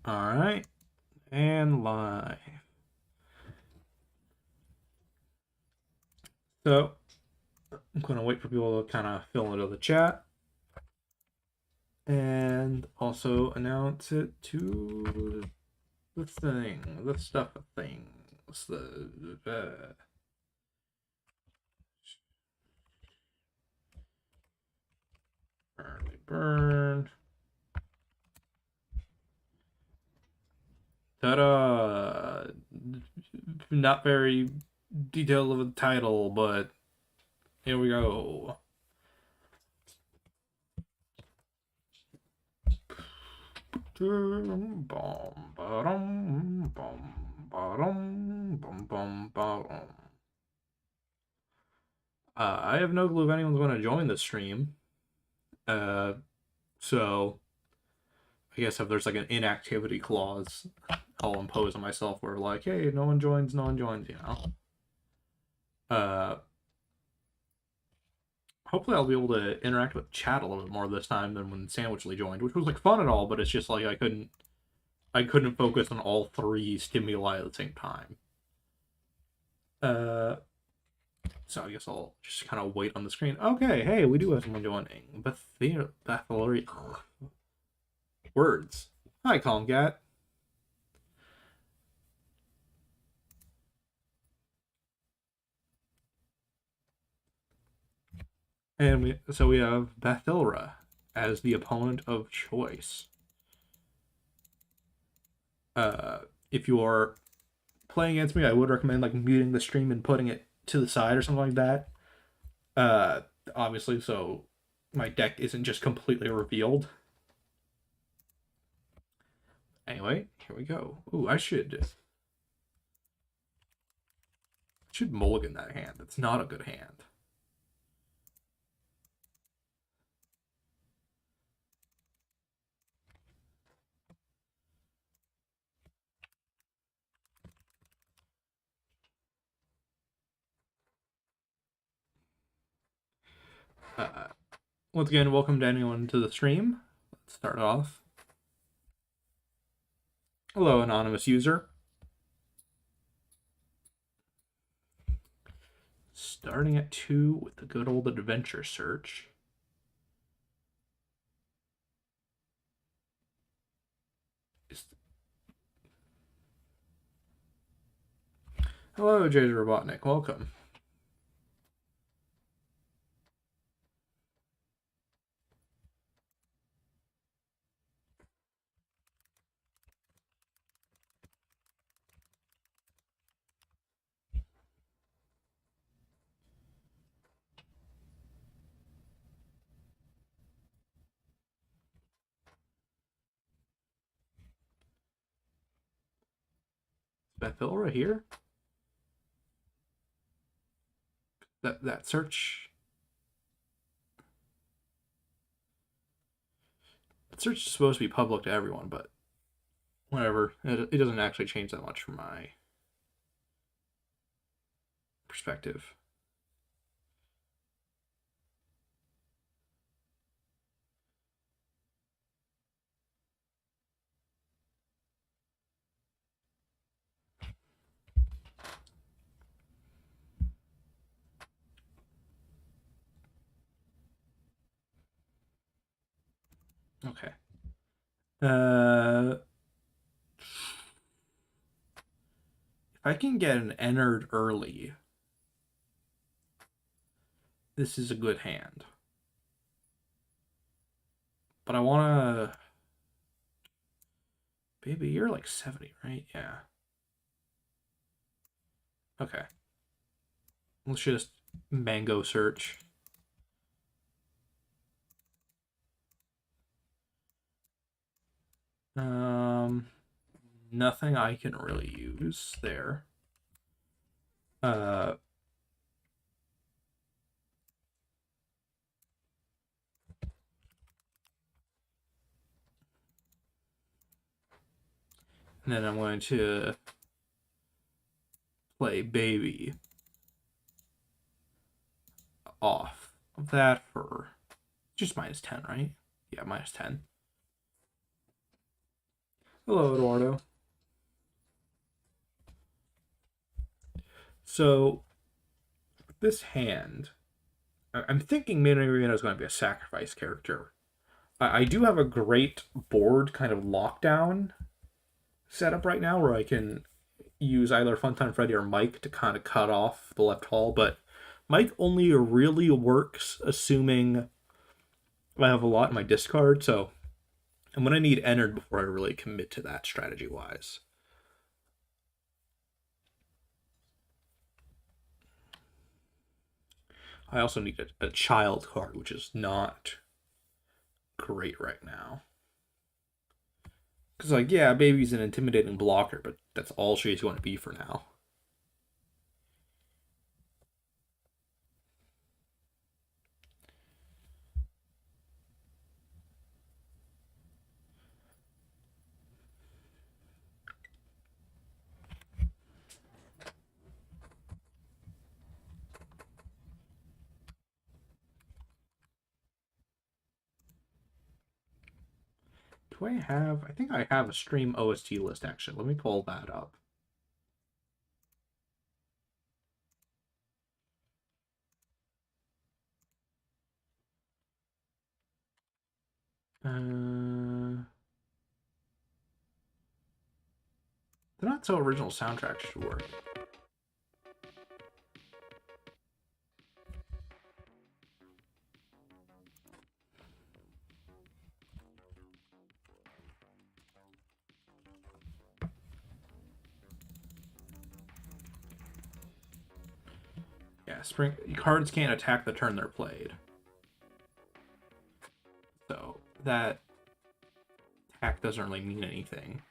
All right, and live. So I'm gonna wait for people to kind of fill into the chat, and also announce it to the thing, the stuff of things, the early burn. Ta-da! Not very detailed of a title, but here we go. I have no clue if anyone's going to join the stream. So I guess if there's like an inactivity clause, I'll impose on myself where like, hey, no one joins, you know. Hopefully I'll be able to interact with chat a little bit more this time than when Sandwichly joined, which was like fun and all, but it's just like I couldn't focus on all three stimuli at the same time. So I guess I'll just kind of wait on the screen. Okay, hey, we do have someone joining. Bathory words. Hi, Calm Cat. And we have Bathilra as the opponent of choice. If you are playing against me, I would recommend like muting the stream and putting it to the side or something like that. Obviously, so my deck isn't just completely revealed. Anyway, here we go. Ooh, I should mulligan that hand. It's not a good hand. Once again, welcome to anyone to the stream. Let's start off. Hello, anonymous user. Starting at 2 with the good old adventure search. Hello, Jay Robotnik. Welcome. Bethilra here? That search... That search is supposed to be public to everyone, but whatever. It doesn't actually change that much from my perspective. Okay. If I can get an entered early, this is a good hand. But I want to... Baby, you're like 70, right? Yeah. Okay. Let's just mango search. Nothing I can really use there. And then I'm going to play Baby off of that for just -10, right? Yeah, -10. Hello, Eduardo. So, this hand, I'm thinking Minarino is going to be a sacrifice character. I do have a great board kind of lockdown setup right now where I can use either Funtime Freddy or Mike to kind of cut off the left hall, but Mike only really works assuming I have a lot in my discard, so I'm going to need Ennard before I really commit to that strategy-wise. I also need a child card, which is not great right now. Because, like, yeah, baby's an intimidating blocker, but that's all she's going to be for now. Do I have... I think I have a stream OST list, actually. Let me pull that up. The Not So Original soundtrack should work. Yeah, spring cards can't attack the turn they're played. So that attack doesn't really mean anything.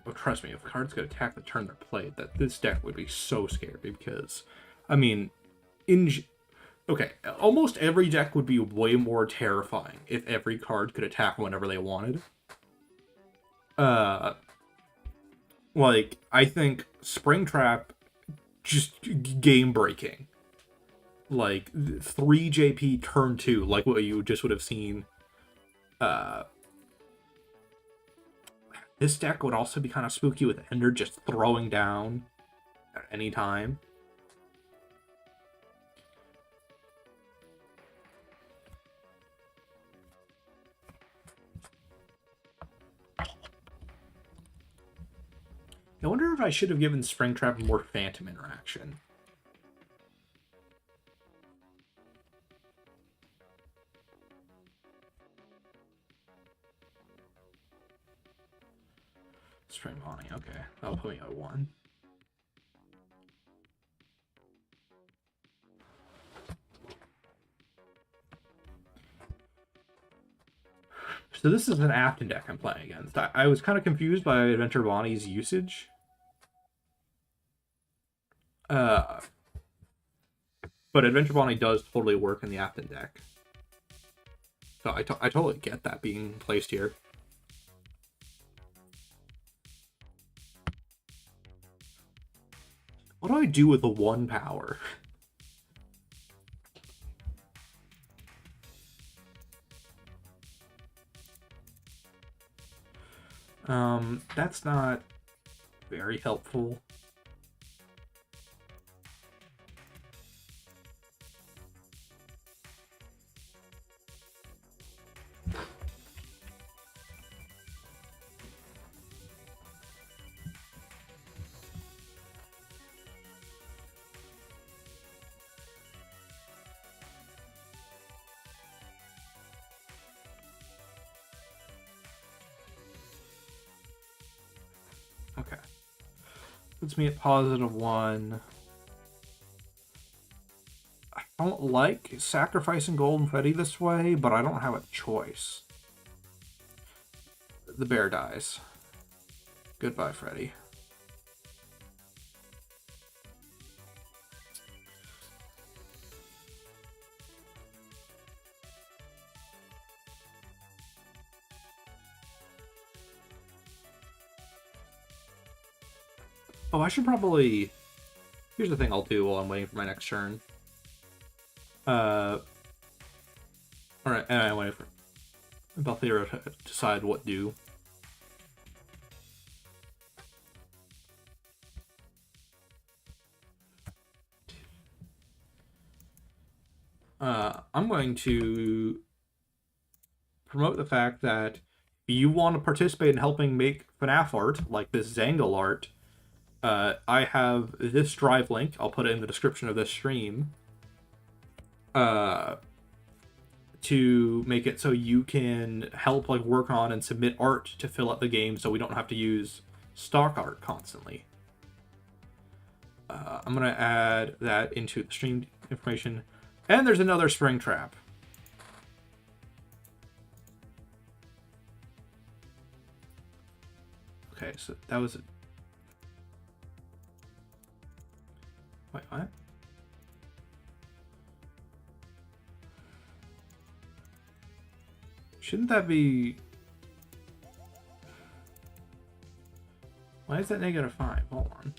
Oh, trust me, if cards could attack the turn they're played, that this deck would be so scary because, I mean, okay, almost every deck would be way more terrifying if every card could attack whenever they wanted. Like, I think Springtrap just game breaking. Like 3 JP turn 2, like what you just would have seen. This deck would also be kind of spooky with Ender just throwing down at any time. I wonder if I should have given Springtrap more Phantom interaction. Spring Bonnie, okay. That'll put me at 1. So this is an Afton deck I'm playing against. I was kind of confused by Adventure Bonnie's usage. But Adventure Bonnie does totally work in the Afton deck. So I totally get that being placed here. What do I do with the 1 power? That's not very helpful. Okay. Puts me at +1. I don't like sacrificing Golden Freddy this way, but I don't have a choice. The bear dies. Goodbye, Freddy. Oh, I should probably... Here's the thing I'll do while I'm waiting for my next turn. Alright, and I'm waiting for Balthier to decide what to do. I'm going to promote the fact that if you want to participate in helping make FNAF art, like this Zangle art, I have this drive link. I'll put it in the description of this stream. To make it so you can help like work on and submit art to fill out the game, so we don't have to use stock art constantly. I'm gonna add that into the stream information, and there's another spring trap. Okay, so that was it. Wait, what? Shouldn't that be... Why is that -5? Hold on.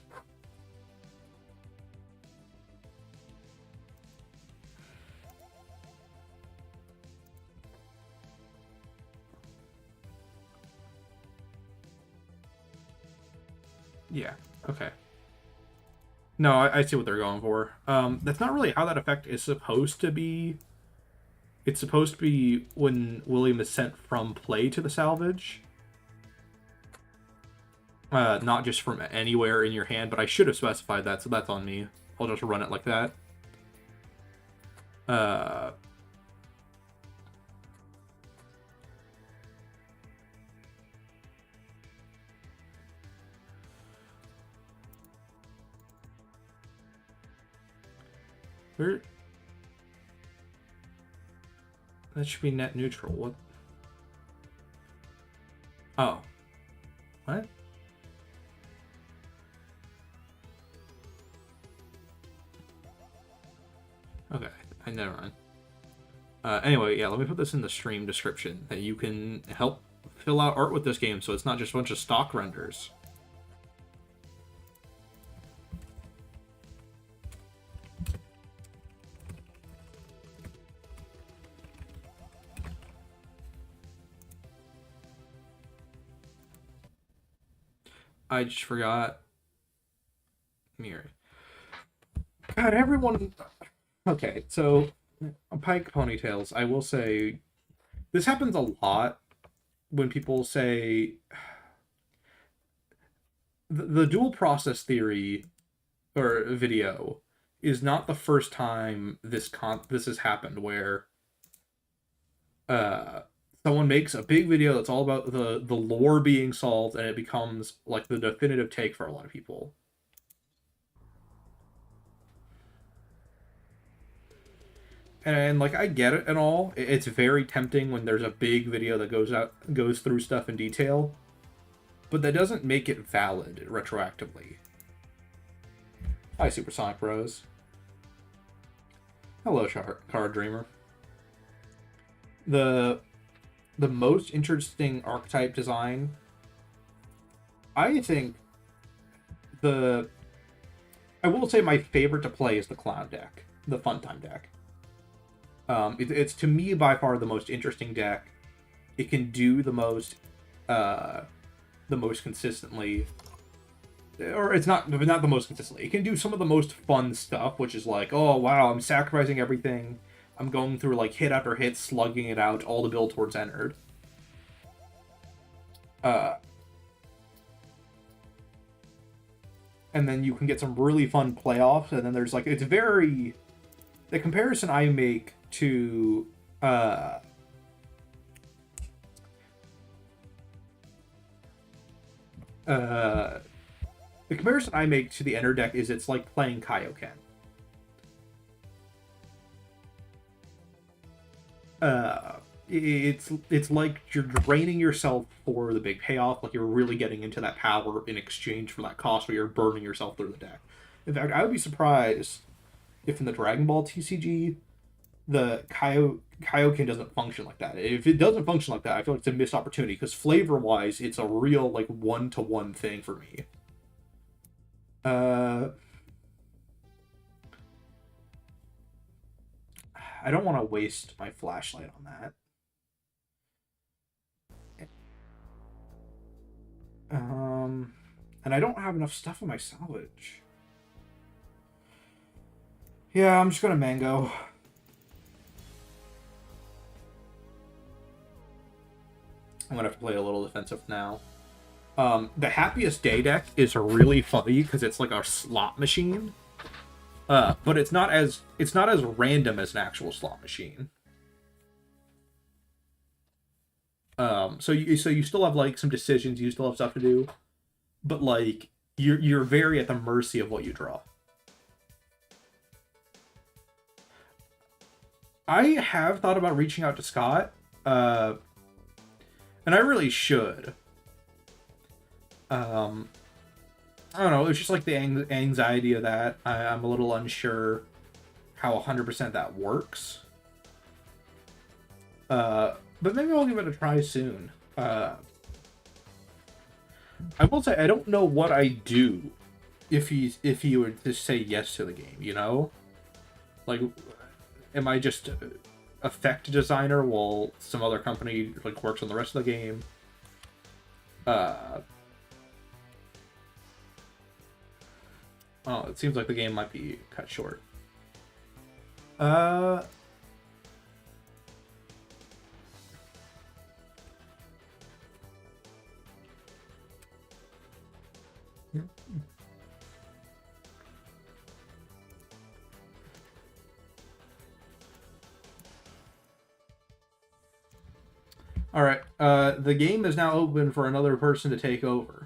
Yeah, okay. No, I see what they're going for. That's not really how that effect is supposed to be. It's supposed to be when William is sent from play to the salvage. Not just from anywhere in your hand, but I should have specified that, so that's on me. I'll just run it like that. Where... That should be net neutral. What? Oh. What? Okay, I never mind. Anyway, yeah, let me put this in the stream description, that you can help fill out art with this game, so it's not just a bunch of stock renders. I just forgot. Mirror. God, everyone... Okay, so Pike ponytails, I will say, this happens a lot when people say the dual process theory or video is not the first time this has happened, where someone makes a big video that's all about the lore being solved, and it becomes like the definitive take for a lot of people. And like, I get it and all. It's very tempting when there's a big video that goes through stuff in detail, but that doesn't make it valid retroactively. Hi, Supersonic Bros. Hello, Card Dreamer. The most interesting archetype design, I think, I will say my favorite to play is the Clown deck, the Funtime deck. It's to me by far the most interesting deck. It can do the most consistently, or it's not the most consistently. It can do some of the most fun stuff, which is like, oh wow, I'm sacrificing everything. I'm going through like hit after hit, slugging it out, all to build towards Ennard. And then you can get some really fun playoffs, and then there's like, it's very... The comparison I make to the comparison I make to the Ennard deck is it's like playing Kaioken. It's like you're draining yourself for the big payoff, like you're really getting into that power in exchange for that cost, where you're burning yourself through the deck. In fact, I would be surprised if in the Dragon Ball TCG, the Kaioken doesn't function like that. If it doesn't function like that, I feel like it's a missed opportunity, because flavor-wise, it's a real, like, one-to-one thing for me. Uh, I don't want to waste my flashlight on that. Um, and I don't have enough stuff in my salvage. Yeah, I'm just gonna mango. I'm gonna have to play a little defensive now. The happiest day deck is really funny because it's like a slot machine. But it's not as random as an actual slot machine. So you still have like some decisions, you still have stuff to do, but like you're very at the mercy of what you draw. I have thought about reaching out to Scott, and I really should. I don't know. It's just like the anxiety of that. I'm a little unsure how 100% that works. But maybe I'll give it a try soon. I will say I don't know what I do if he would just say yes to the game. You know, like, am I just effect designer while some other company like works on the rest of the game? Oh, it seems like the game might be cut short. Uh, all right. The game is now open for another person to take over.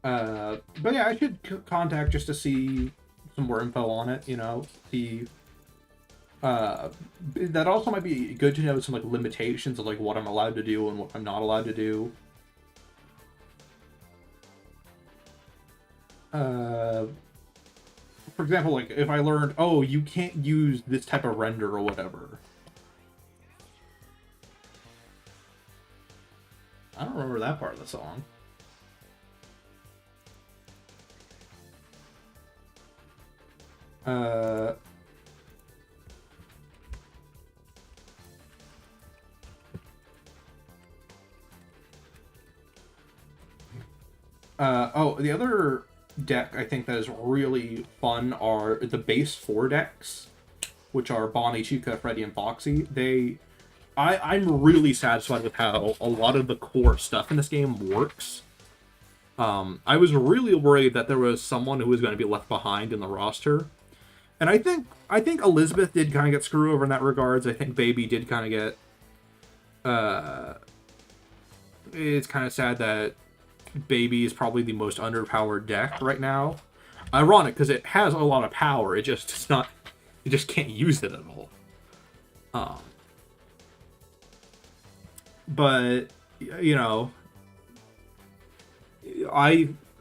But yeah, I should contact just to see some more info on it. You know, see. That also might be good to know some like limitations of like what I'm allowed to do and what I'm not allowed to do. For example, like if I learned, oh, you can't use this type of render or whatever. I don't remember that part of the song. Oh, the other deck I think that is really fun are the base 4 decks, which are Bonnie, Chica, Freddy, and Foxy. I'm really satisfied with how a lot of the core stuff in this game works. I was really worried that there was someone who was going to be left behind in the roster, and I think Elizabeth did kind of get screwed over in that regards. I think Baby did kind of get. It's kind of sad that Baby is probably the most underpowered deck right now. Ironic because it has a lot of power. It just it's not. It just can't use it at all. But you know,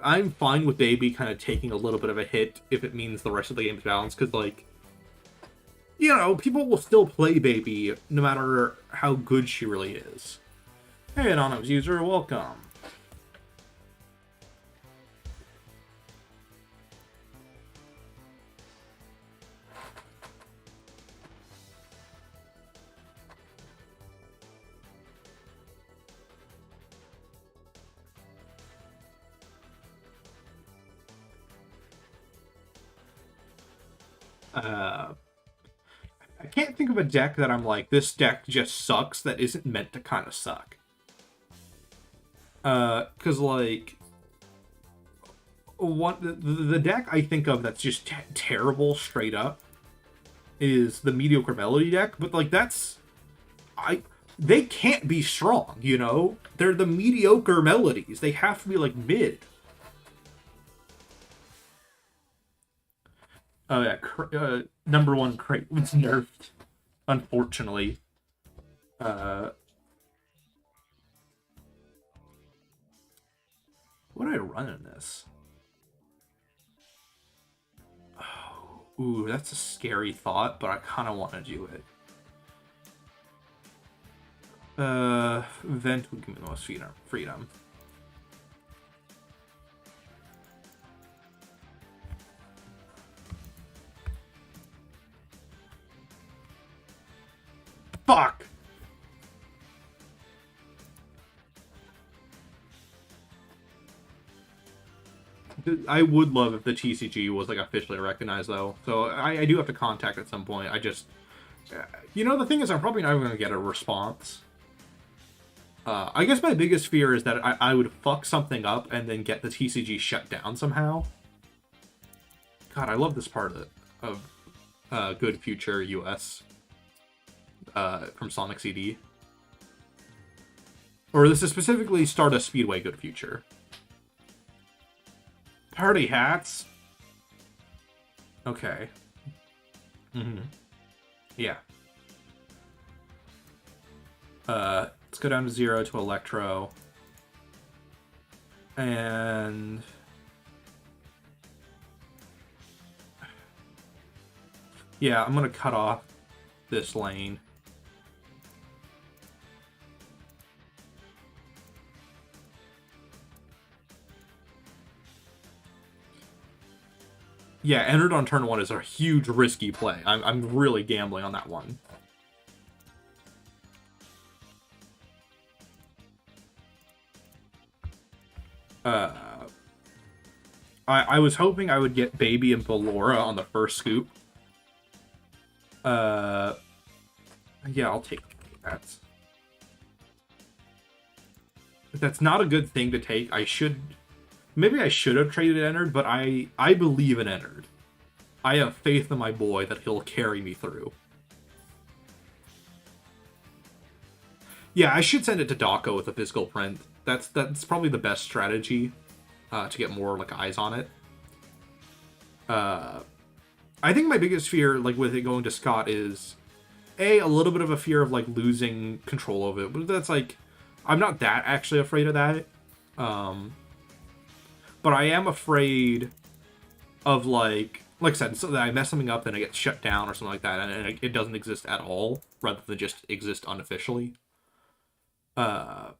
I'm fine with Baby kind of taking a little bit of a hit if it means the rest of the game's balanced. Because like, you know, people will still play Baby no matter how good she really is. Hey, anonymous user, welcome. I can't think of a deck that I'm like, this deck just sucks that isn't meant to kind of suck. Because like, the deck I think of that's just terrible straight up is the mediocre melody deck, but like they can't be strong, you know? They're the mediocre melodies. They have to be like mid. Oh yeah, number one crate was nerfed, unfortunately. What do I run in this? Oh, ooh, that's a scary thought, but I kind of want to do it. Vent would give me the most freedom. Fuck! I would love if the TCG was like officially recognized though. So I do have to contact at some point. I just, you know, the thing is, I'm probably not even gonna get a response. I guess my biggest fear is that I would fuck something up and then get the TCG shut down somehow. God, I love this part of Good Future US from Sonic CD. Or this is specifically Stardust Speedway Good Future. Party hats? Okay. Mm-hmm. Yeah. Let's go down to 0 to Electro. And... yeah, I'm gonna cut off this lane. Yeah, entered on turn 1 is a huge risky play. I'm really gambling on that one. I was hoping I would get Baby and Ballora on the first scoop. Yeah, I'll take that. That's not a good thing to take. Maybe I should have traded Ennard, but I believe in Ennard. I have faith in my boy that he'll carry me through. Yeah, I should send it to Dako with a physical print. That's probably the best strategy to get more like eyes on it. I think my biggest fear, like with it going to Scott, is a little bit of a fear of like losing control of it. But that's like, I'm not that actually afraid of that. But I am afraid of like I said, so that I mess something up and it gets shut down or something like that, and it doesn't exist at all, rather than just exist unofficially. I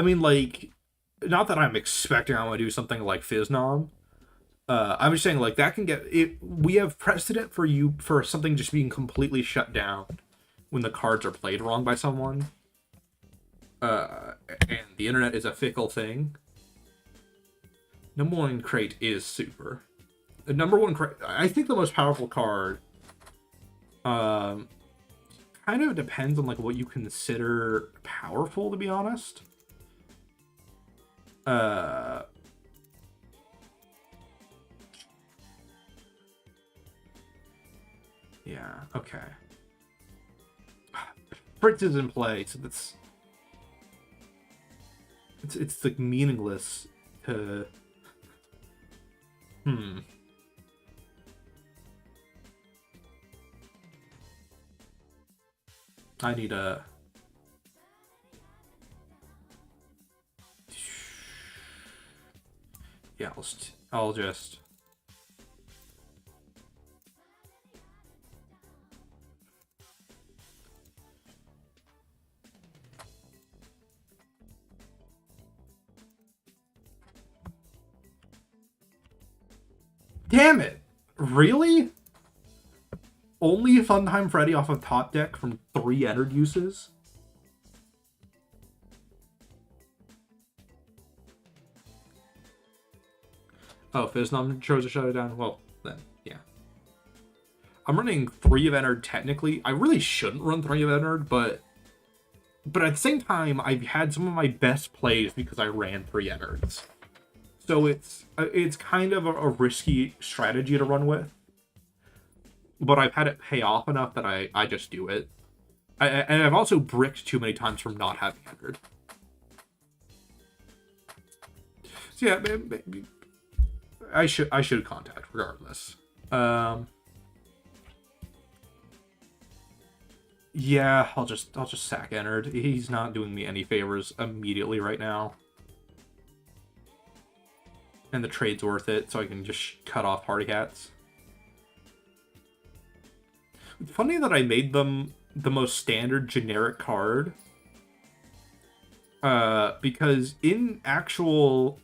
mean, like, not that I'm expecting I want to do something like Fiznom. I'm just saying, like, that can get it. We have precedent for something just being completely shut down when the cards are played wrong by someone. And the internet is a fickle thing. Number 1 crate is super. The number 1 crate, I think the most powerful card, kind of depends on like what you consider powerful, to be honest. Yeah, okay. Fritz is in play, so it's like meaningless to... I need a... yeah, I'll just... damn it! Really? Only Funtime Freddy off of top deck from 3 entered uses? Oh, Fiznom chose to shut it down? Well, then, yeah. I'm running 3 of entered technically. I really shouldn't run 3 of entered, but at the same time, I've had some of my best plays because I ran 3 entereds. So it's kind of a risky strategy to run with. But I've had it pay off enough that I just do it. And I've also bricked too many times from not having entered. So yeah, maybe I should contact regardless. Yeah, I'll just sack entered. He's not doing me any favors immediately right now. And the trade's worth it, so I can just cut off party hats. It's funny that I made them the most standard generic card. Because in actual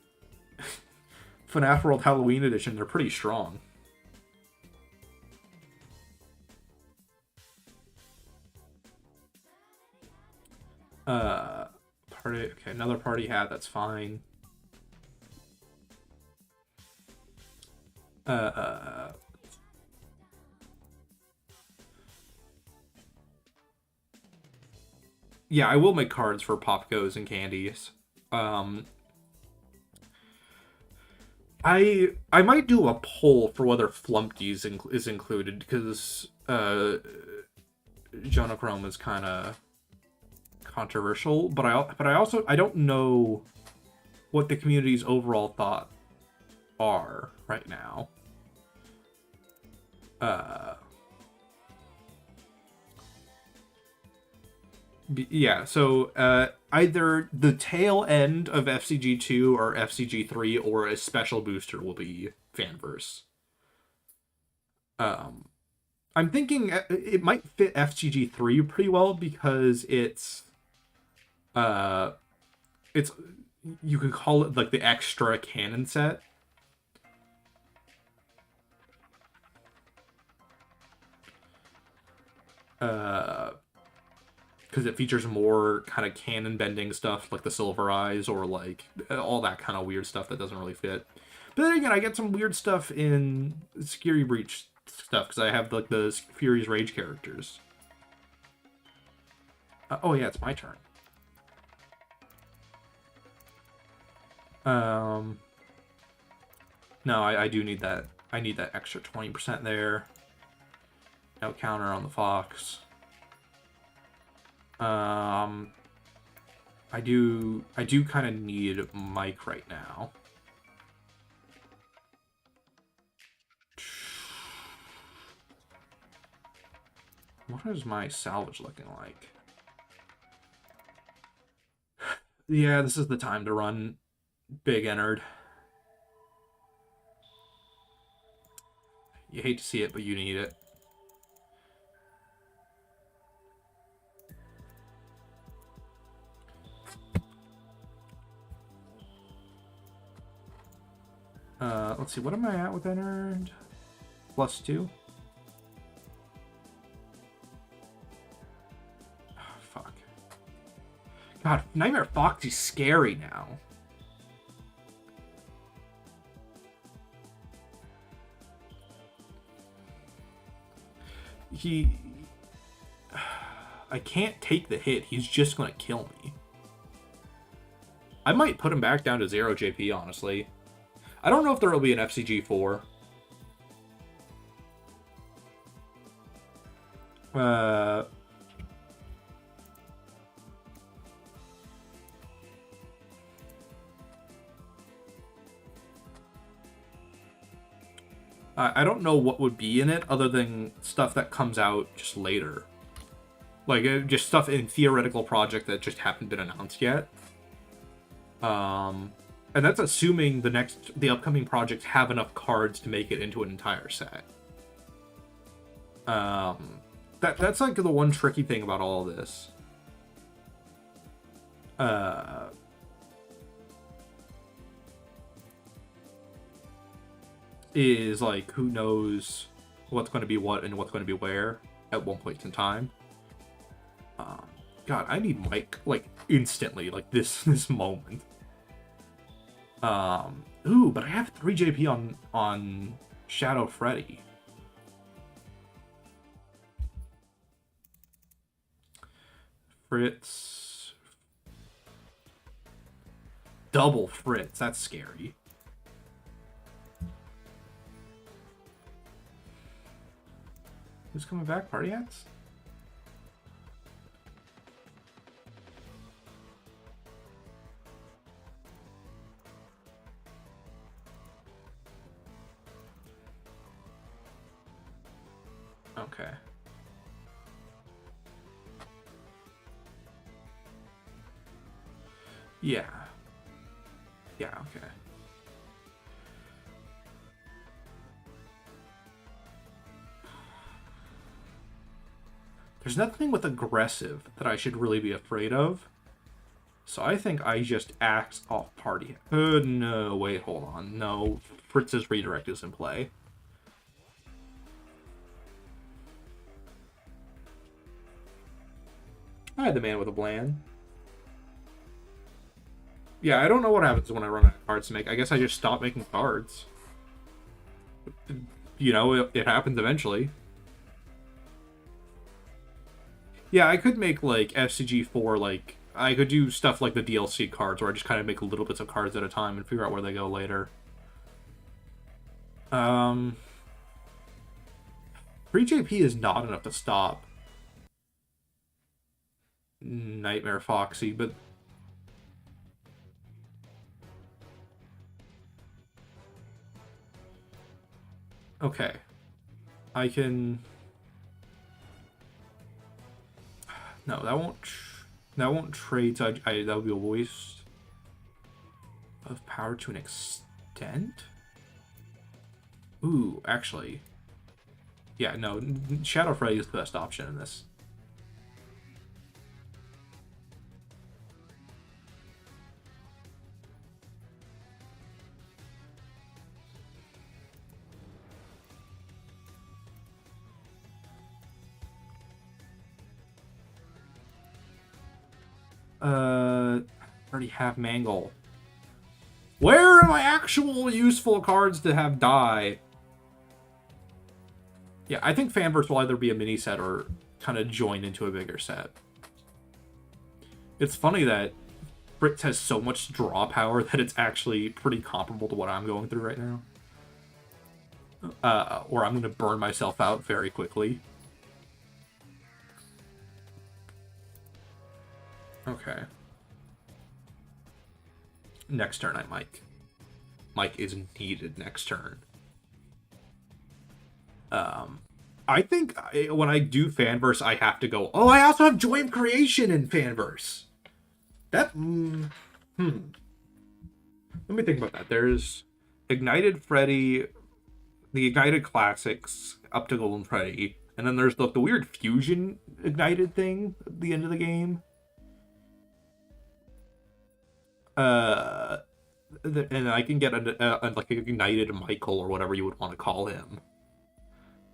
FNAF World Halloween Edition, they're pretty strong. Party. Okay, another party hat. That's fine. Uh, yeah, I will make cards for Pop Goes and candies. Um, I might do a poll for whether Flumpties is included because Jonochrome is kind of controversial, but I also I don't know what the community's overall thought are right now. Yeah, so either the tail end of FCG2 or FCG3 or a special booster will be Fanverse. Um, I'm thinking it might fit FCG3 pretty well because uh it's you could call it like the extra cannon set. Because it features more kind of cannon bending stuff like the Silver Eyes or like all that kind of weird stuff that doesn't really fit. But then again, I get some weird stuff in Scary Breach stuff because I have like the Fury's Rage characters. Oh yeah, it's my turn. No, I do need that. I need that extra 20% there. No counter on the Fox. I do kind of need Mike right now. What is my salvage looking like? Yeah, this is the time to run Big Ennard. You hate to see it, but you need it. Let's see, what am I at with Ennard? +2? Oh, fuck. God, Nightmare Foxy's scary now. I can't take the hit. He's just gonna kill me. I might put him back down to 0 JP, honestly. I don't know if there will be an FCG4. I don't know what would be in it other than stuff that comes out just later. Like, just stuff in theoretical project that just haven't been announced yet. And that's assuming the upcoming projects have enough cards to make it into an entire set. That's like the one tricky thing about all of this. Is like who knows what's going to be what and what's going to be where at one point in time. God, I need Mike like instantly, like this moment. Ooh, but I have 3 JP on Shadow Freddy. Fritz. Double Fritz, that's scary. Who's coming back? Party hats? Okay. Yeah. Yeah, okay. There's nothing with aggressive that I should really be afraid of. So I think I just axe off party. No, wait, hold on. No, Fritz's redirect is in play. Hi, the man with a bland. Yeah, I don't know what happens when I run out of cards to make. I guess I just stop making cards. You know, it happens eventually. Yeah, I could make, like, FCG4, like... I could do stuff like the DLC cards, where I just kind of make little bits of cards at a time and figure out where they go later. 3JP is not enough to stop Nightmare Foxy, but... Okay. I can... No, that won't... That won't trade, so that would be a waste of power to an extent? Ooh, actually... Yeah, no, Shadow Freddy is the best option in this. I already have Mangle. Where are my actual useful cards to have die? Yeah, I think Fanverse will either be a mini set or kind of join into a bigger set. It's funny that Fritz has so much draw power that it's actually pretty comparable to what I'm going through right now. Or I'm going to burn myself out very quickly. Okay. Next turn, I Mike. Mike is needed next turn. I think when I do Fanverse, I have to go, oh, I also have Joy of Creation in Fanverse. That, Let me think about that. There's Ignited Freddy, the Ignited Classics, up to Golden Freddy, and then there's the weird Fusion Ignited thing at the end of the game. And I can get like an Ignited Michael or whatever you would want to call him.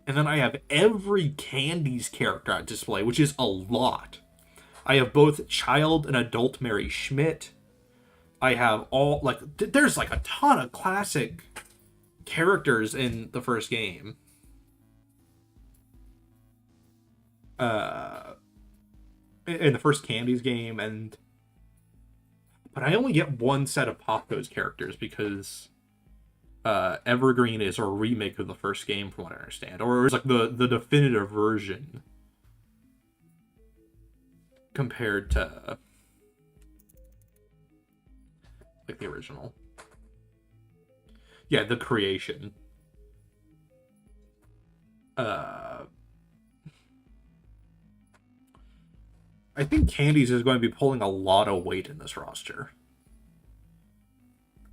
And then I have every Candy's character on display, which is a lot. I have both child and adult Mary Schmidt. I have all, like, there's like a ton of classic characters in the first game. In the first Candy's game, but I only get one set of Popco's characters because Evergreen is a remake of the first game, from what I understand, or it's like the definitive version compared to like the original. Yeah, the creation. I think Candy's is going to be pulling a lot of weight in this roster.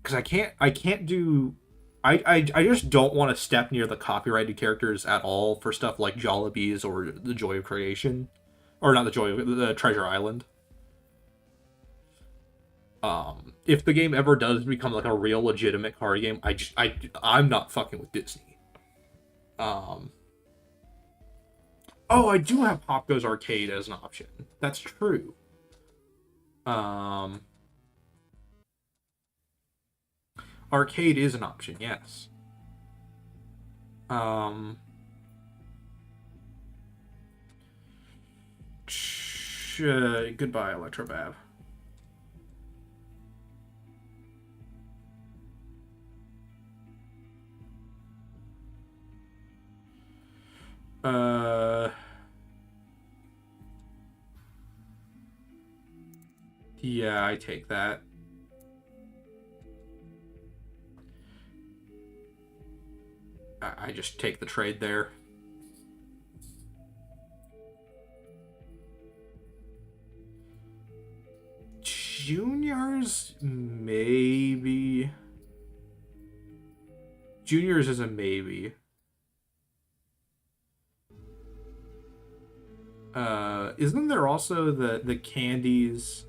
Because I can't do... I just don't want to step near the copyrighted characters at all for stuff like Jollibees or the Joy of Creation. Or not the Joy of... the Treasure Island. If the game ever does become like a real legitimate card game, I'm not fucking with Disney. Oh, I do have Popco's Arcade as an option. That's true. Arcade is an option, yes. Goodbye, Electrobab. Yeah, I take that. I just take the trade there. Juniors, maybe. Juniors is a maybe. Isn't there also the Candies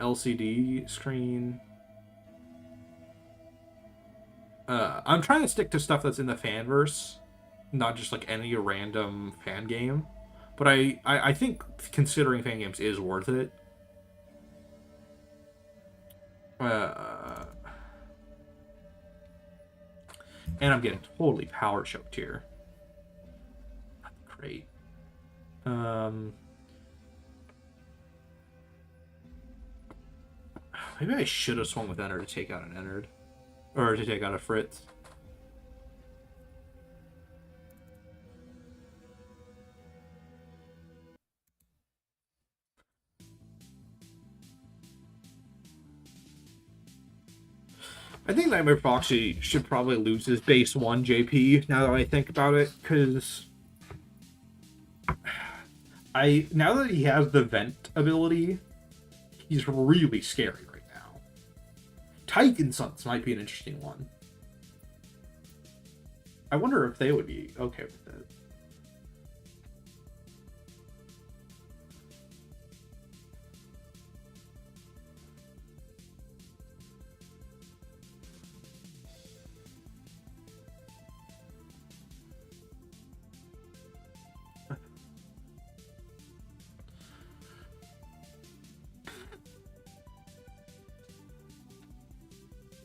LCD screen? I'm trying to stick to stuff that's in the Fanverse, not just like any random fan game. But I think considering fan games is worth it. Uh, and I'm getting totally power choked here. Great. Maybe I should have swung with Enter to take out an Entered. Or to take out a Fritz. I think Nightmare Foxy should probably lose his base 1 JP now that I think about it, because now that he has the vent ability, he's really scary right now. Titan Suns might be an interesting one. I wonder if they would be okay with it.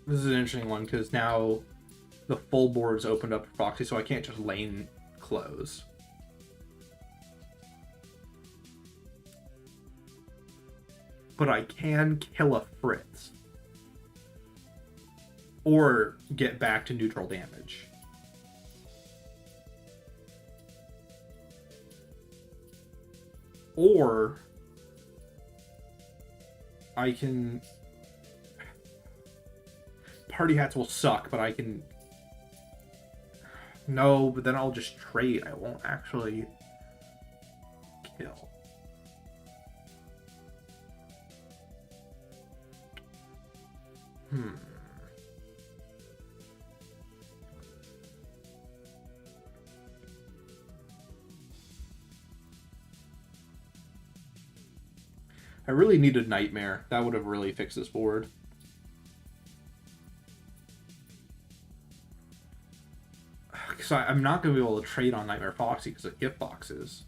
This is an interesting one because now the full board's opened up for Foxy, so I can't just lane close. But I can kill a Fritz. Or get back to neutral damage. Or I can... Party hats will suck, but I can... No, but then I'll just trade. I won't actually kill. I really needed Nightmare. That would have really fixed this board. Because I'm not going to be able to trade on Nightmare Foxy because of gift boxes.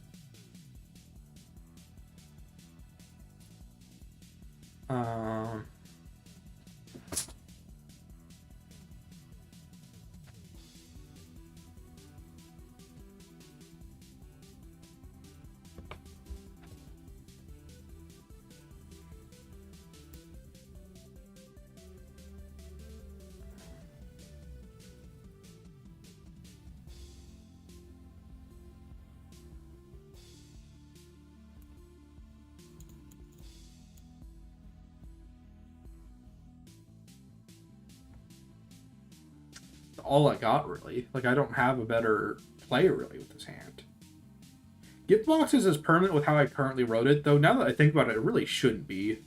All I got, really. Like, I don't have a better play, really, with this hand. Gift boxes is permanent with how I currently wrote it, though now that I think about it, it really shouldn't be.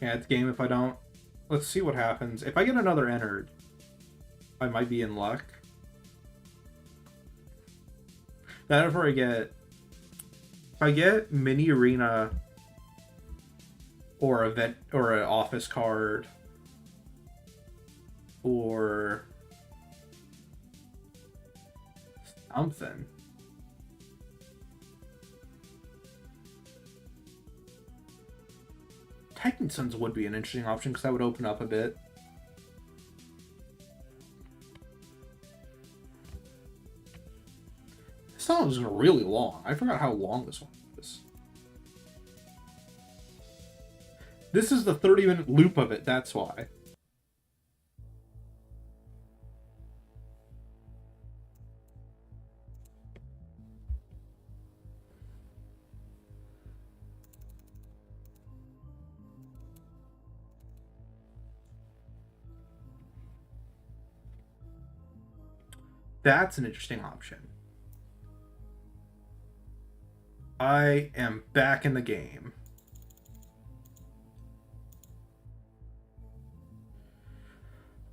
Yeah, it's game if I don't. Let's see what happens. If I get another entered, I might be in luck. That if I get mini arena or event or an office card or something. Titan Suns would be an interesting option because that would open up a bit. This song was really long. I forgot how long this one was. This is the 30-minute loop of it, that's why. That's an interesting option. I am back in the game.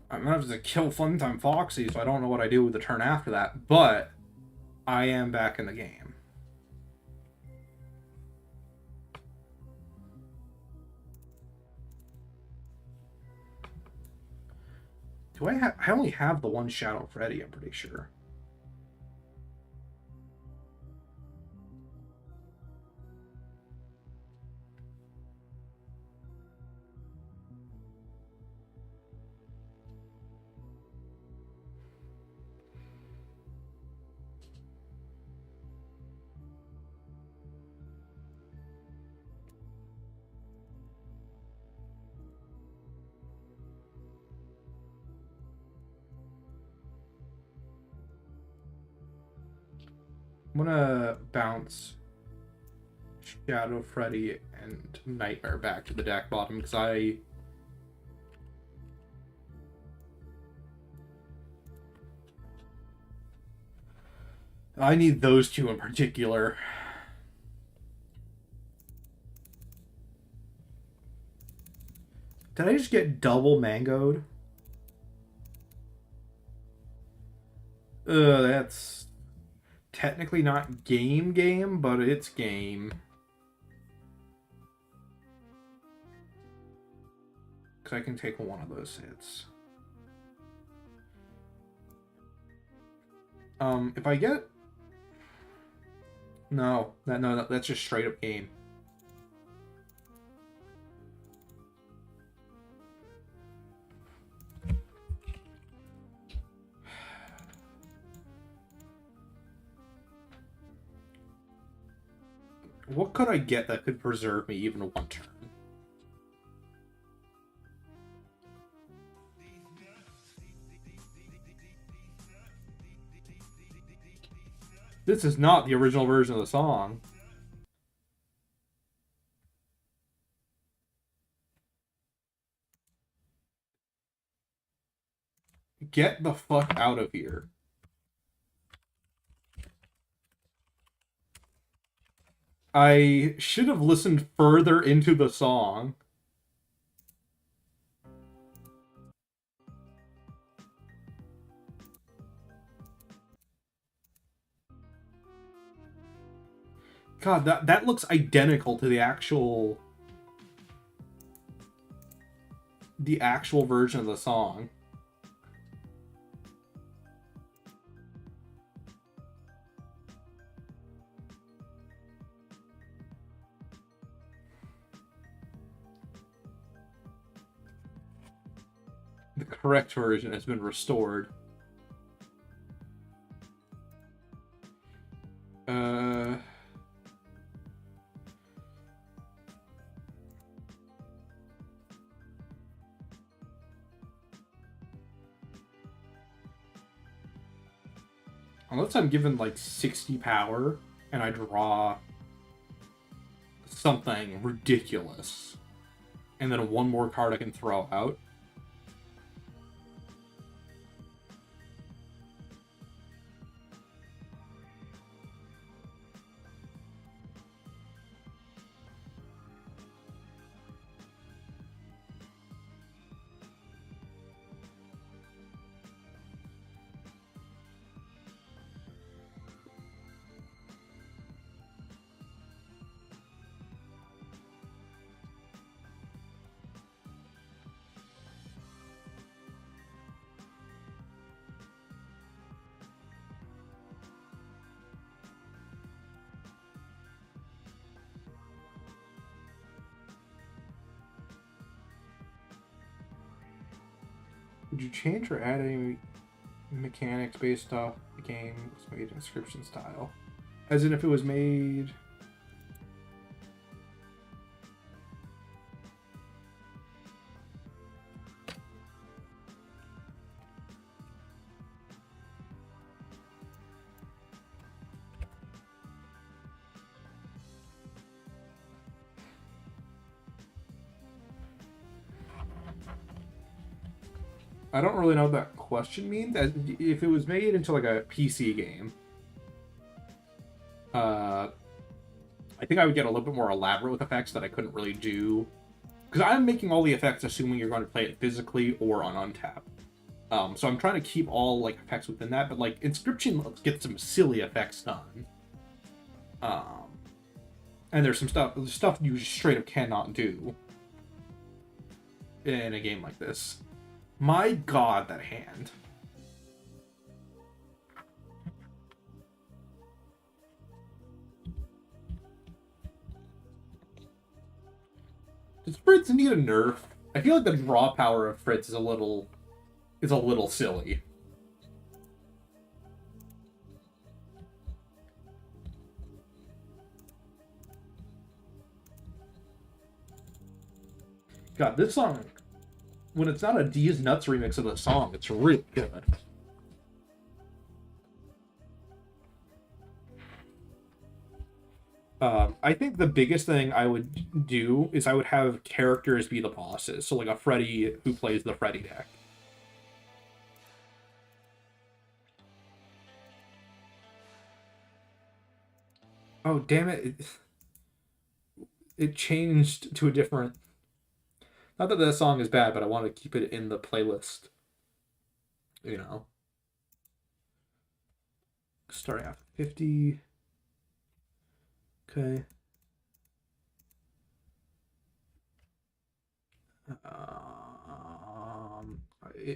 I'm gonna have to kill Funtime Foxy, so I don't know what I do with the turn after that, but I am back in the game. Do I have? I only have the one Shadow Freddy, I'm pretty sure. I'm gonna bounce Shadow Freddy and Nightmare back to the deck bottom because I need those two in particular. Did I just get double mangoed? That's technically not game, but it's game. Because I can take one of those hits. If I get... No, that's just straight up game. What could I get that could preserve me even one turn? This is not the original version of the song. Get the fuck out of here. I should have listened further into the song. God, that looks identical to the actual version of the song. The correct version has been restored. Unless I'm given like 60 power and I draw something ridiculous and then one more card I can throw out. Would you change or add any mechanics based off the game was made inscription style? As in if it was made... I don't really know what that question means. As if it was made into like a PC game, I think I would get a little bit more elaborate with effects that I couldn't really do. Because I'm making all the effects assuming you're going to play it physically or on untap. So I'm trying to keep all like effects within that, but like Inscription gets some silly effects done. And there's some stuff you just straight up cannot do in a game like this. My god, that hand. Does Fritz need a nerf? I feel like the draw power of Fritz is a little silly. God, this song, when it's not a D's Nuts remix of the song, it's really good. I think the biggest thing I would do is I would have characters be the bosses. So like a Freddy who plays the Freddy deck. Oh, damn it. It changed to a different... Not that song is bad, but I want to keep it in the playlist. You know. Starting off 50. Okay.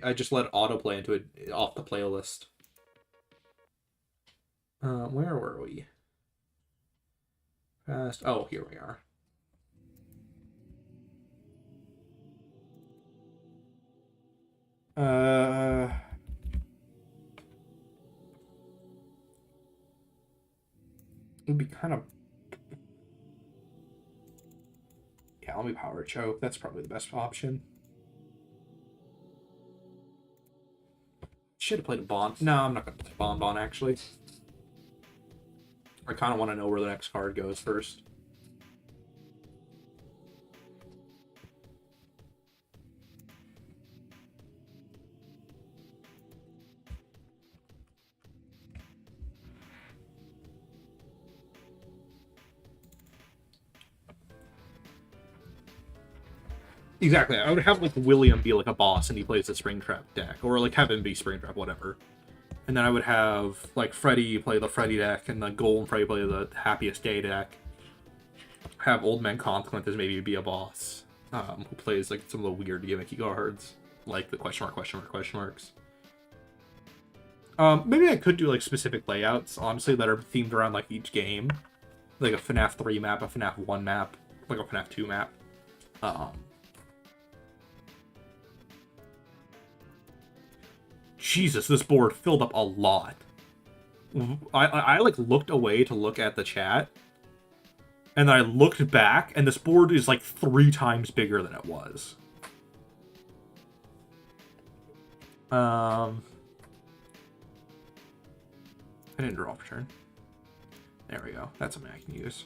I just let autoplay into it off the playlist. Where were we? Fast. Oh, here we are. It would be kind of... Yeah, let me power choke. That's probably the best option. Should have played a Bond. No, I'm not going to play Bon actually. I kind of want to know where the next card goes first. Exactly. I would have like William be like a boss and he plays the Springtrap deck, or like have him be Springtrap, whatever. And then I would have like Freddy play the Freddy deck, and the Golden Freddy play the Happiest Day deck. Have Old Man Consequences maybe be a boss, who plays like some of the weird gimmicky cards, like the question marks. Maybe I could do like specific layouts, honestly, that are themed around like each game, like a FNAF 3 map, a FNAF 1 map, like a FNAF 2 map. Jesus, this board filled up a lot. I like looked away to look at the chat, and then I looked back, and this board is like 3 times bigger than it was. I didn't draw for turn. There we go. That's something I can use.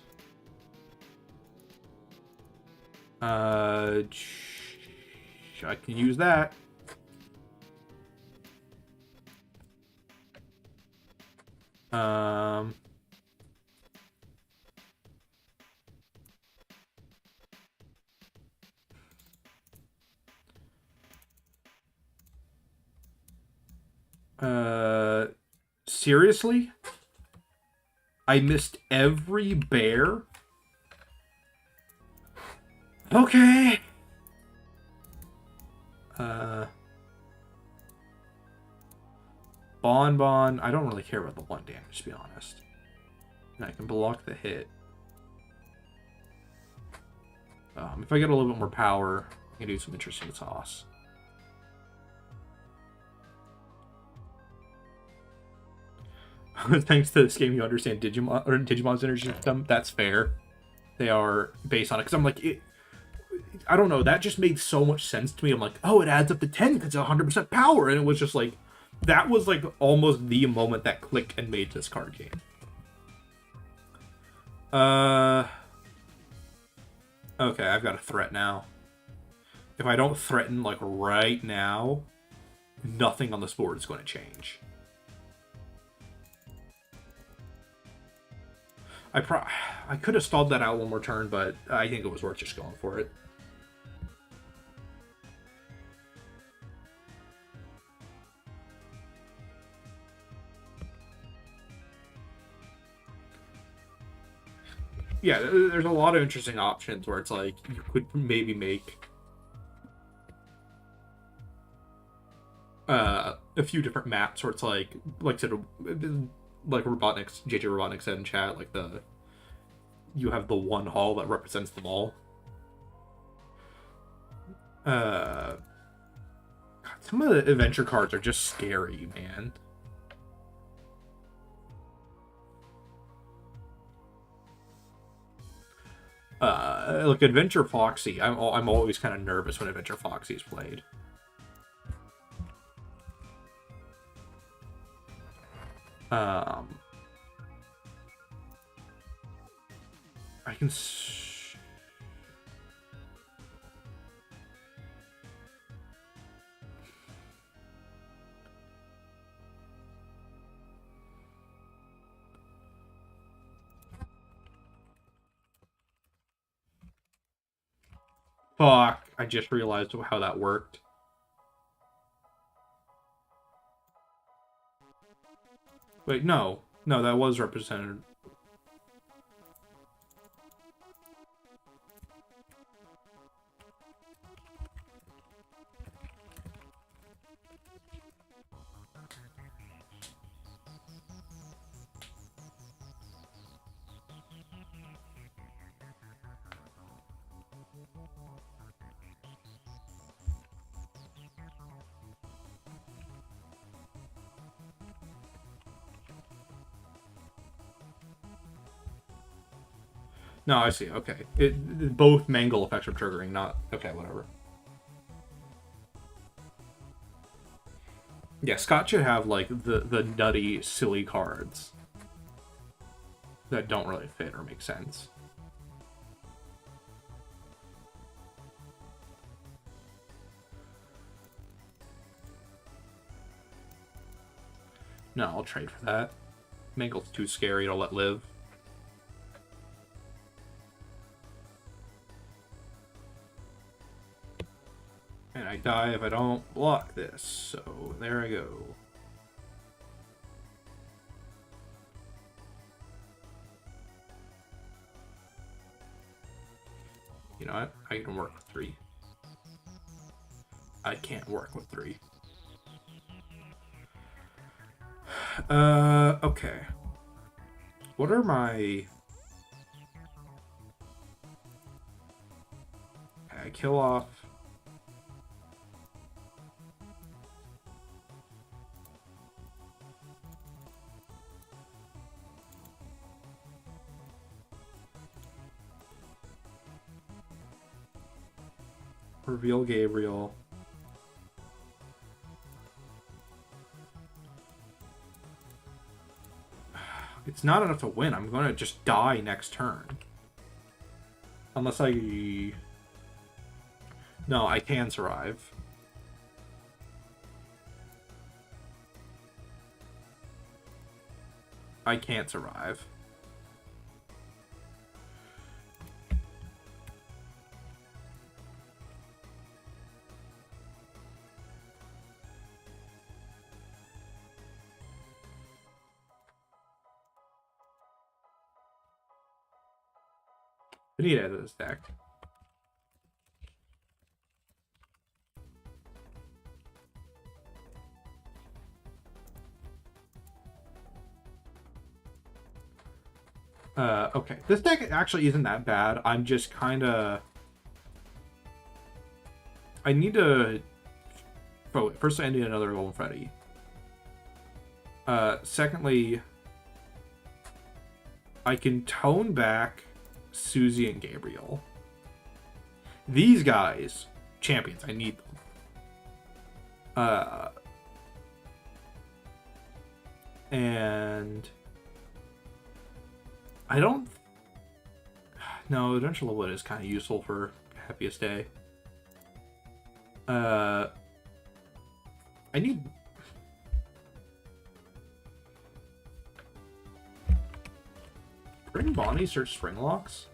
I can use that. Seriously? I missed every bear? Okay. Bon. I don't really care about the 1 damage, to be honest. And I can block the hit. If I get a little bit more power, I can do some interesting sauce. Thanks to this game, you understand Digimon's energy system. That's fair. They are based on it. Because I'm like, I don't know. That just made so much sense to me. I'm like, oh, it adds up to 10 because it's 100% power. And it was just like, that was like almost the moment that clicked and made this card game. Okay, I've got a threat now. If I don't threaten like right now, nothing on this board is going to change. I could have stalled that out one more turn, but I think it was worth just going for it. Yeah, there's a lot of interesting options where it's like you could maybe make a few different maps where it's like I said, like Robotnik's JJ Robotnik said in chat, like you have the one hall that represents them all. God, some of the adventure cards are just scary, man. Like Adventure Foxy, I'm always kind of nervous when Adventure Foxy is played. I can. Fuck! I just realized how that worked. Wait, no, that was represented. No, I see. Okay, both mangle effects are triggering. Not okay. Whatever. Yeah, Scott should have like the nutty, silly cards that don't really fit or make sense. No, I'll trade for that. Mangle's too scary to let live. And I die if I don't block this, so there I go. You know what? I can work with 3. I can't work with 3. Okay. What are my... I kill off... Reveal Gabriel. It's not enough to win. I'm going to just die next turn. Unless I... No, I can survive. I can't survive. I need to edit this deck. Okay. This deck actually isn't that bad. I'm just kind of... I need to... Oh, first I need another Golden Freddy. Secondly, I can tone back Susie and Gabriel. These guys, champions, I need them. And I don't... No, Adventure Wood is kind of useful for Happiest Day. I need... Bring Bonnie search Springlocks?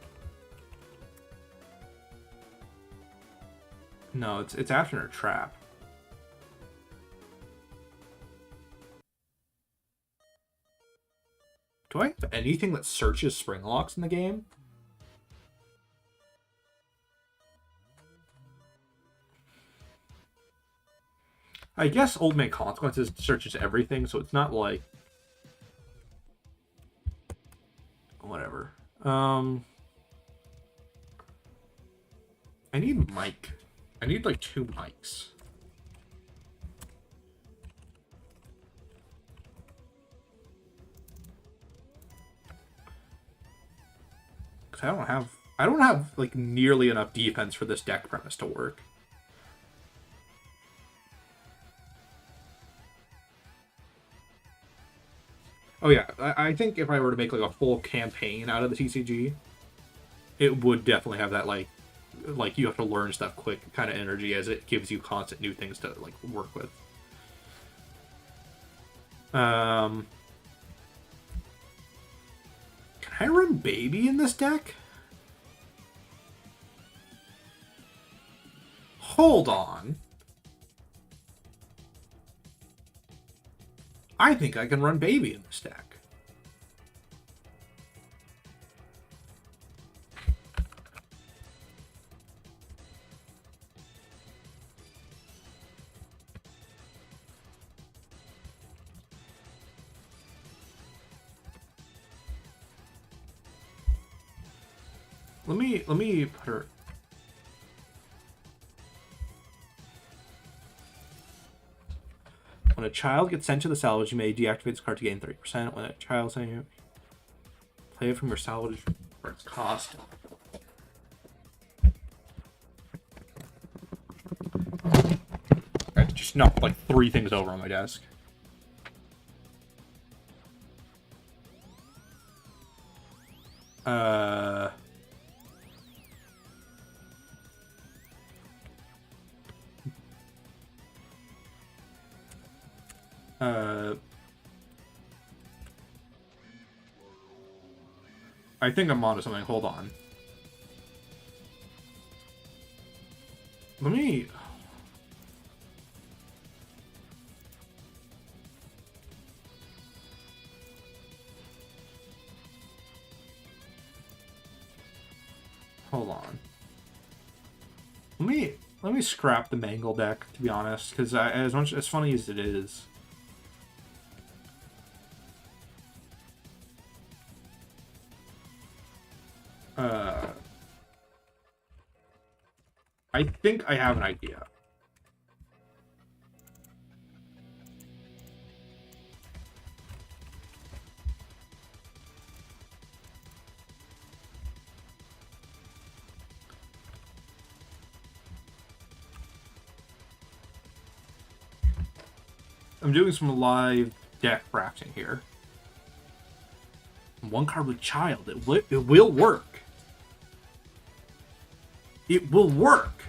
No, it's after her trap. Do I have anything that searches Springlocks in the game? I guess Ultimate Consequences searches everything, so it's not like... Whatever. I need mic. I need like 2 mics. Cause I don't have like nearly enough defense for this deck premise to work. Oh yeah, I think if I were to make like a full campaign out of the TCG, it would definitely have that like you have to learn stuff quick kind of energy, as it gives you constant new things to like work with. Can I run Baby in this deck? Hold on. I think I can run Baby in this deck. Let me put her... When a child gets sent to the salvage, you may deactivate this card to gain 30%. When a child sent you, play it from your salvage for its cost. I just knocked like 3 things over on my desk. I think I'm onto something. Hold on. Let me... Hold on. Let me scrap the Mangle deck, to be honest, because as funny as it is... I think I have an idea. I'm doing some live deck crafting here. 1 card with Child. It will work. It will work.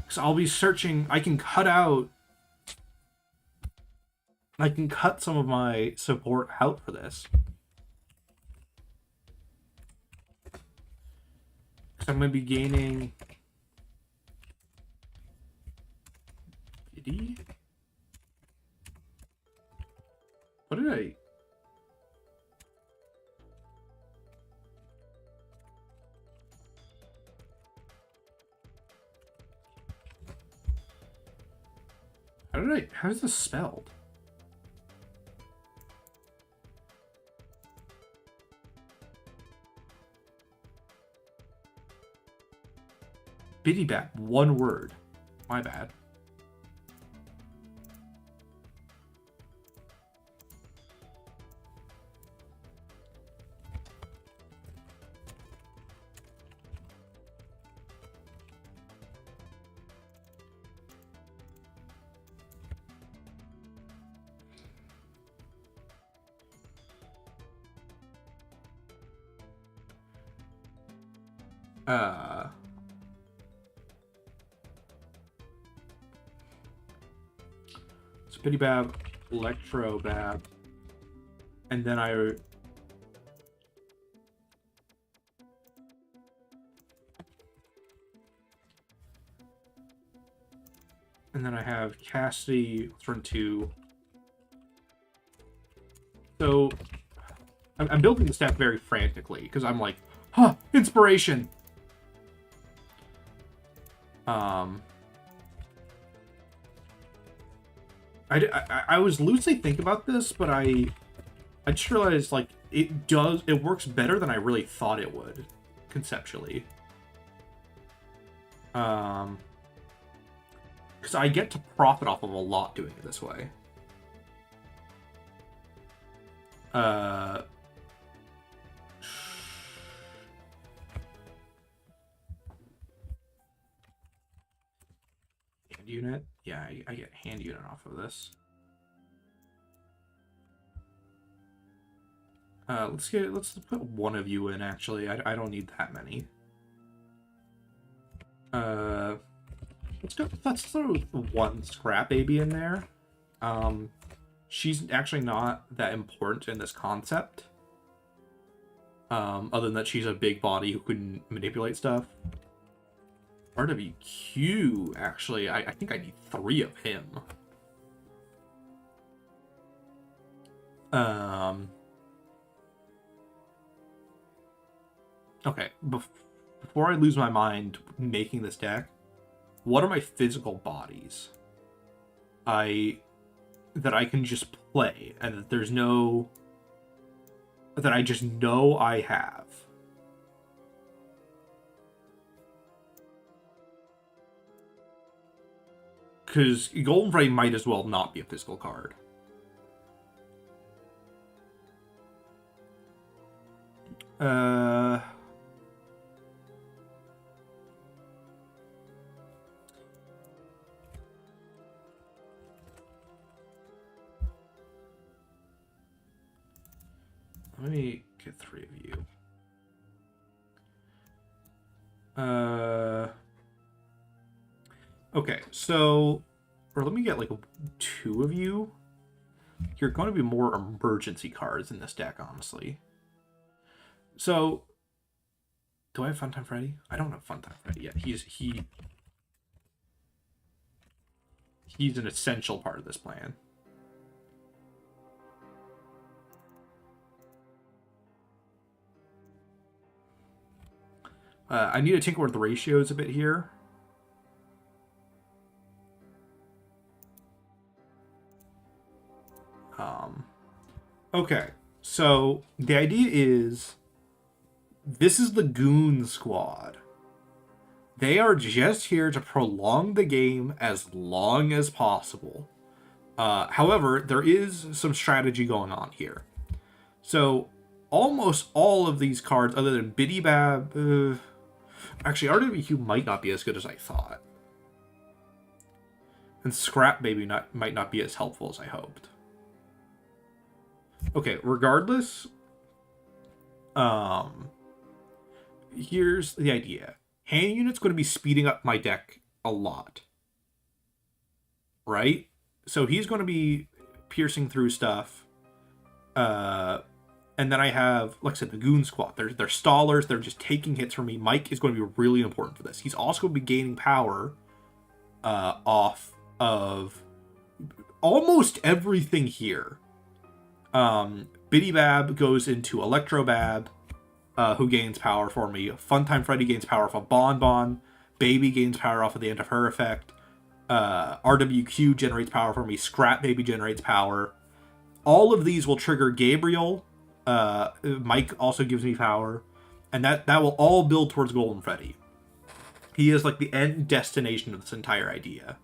So I'll be searching. I can cut some of my support out for this. So I'm going to be gaining... What did I... How is this spelled? Biddy Bat, 1 word. My bad. Spitty Bab, Electro Bab, and then I... And then I have Cassidy, turn 2. So, I'm building this deck very frantically, because I'm like, Huh, inspiration. I was loosely thinking about this, but I just realized, like, it works better than I really thought it would, conceptually. Because I get to profit off of a lot doing it this way. Hand unit? Yeah, I get hand unit off of this. Let's put one of you in, actually. I don't need that many. Let's throw one scrap baby in there. She's actually not that important in this concept. Other than that she's a big body who can manipulate stuff. RWQ, actually, I think I need 3 of him. Okay, before I lose my mind making this deck, what are my physical bodies that I can just play, and that there's no... that I just know I have? Because Golden Freddy might as well not be a physical card. Let me get 3 of you. Okay, so... or let me get, like, 2 of you. You're going to be more emergency cards in this deck, honestly. So... do I have Funtime Freddy? I don't have Funtime Freddy yet. He's an essential part of this plan. I need to tinker with the ratios a bit here. Okay, so the idea is this is the Goon squad. They are just here to prolong the game as long as possible. However, there is some strategy going on here. So almost all of these cards, other than Biddy Bab... actually, RWQ might not be as good as I thought. And Scrap Baby might not be as helpful as I hoped. Okay, regardless, here's the idea. Hand unit's going to be speeding up my deck a lot. Right? So he's going to be piercing through stuff. And then I have, like I said, the Goon Squad. They're stallers. They're just taking hits from me. Mike is going to be really important for this. He's also going to be gaining power off of almost everything here. Biddy Bab goes into Electro Bab, who gains power for me. Funtime Freddy gains power off of Bon Bon. Baby gains power off of the end of her effect. RWQ generates power for me. Scrap Baby generates power. All of these will trigger Gabriel. Mike also gives me power. And that will all build towards Golden Freddy. He is like the end destination of this entire idea.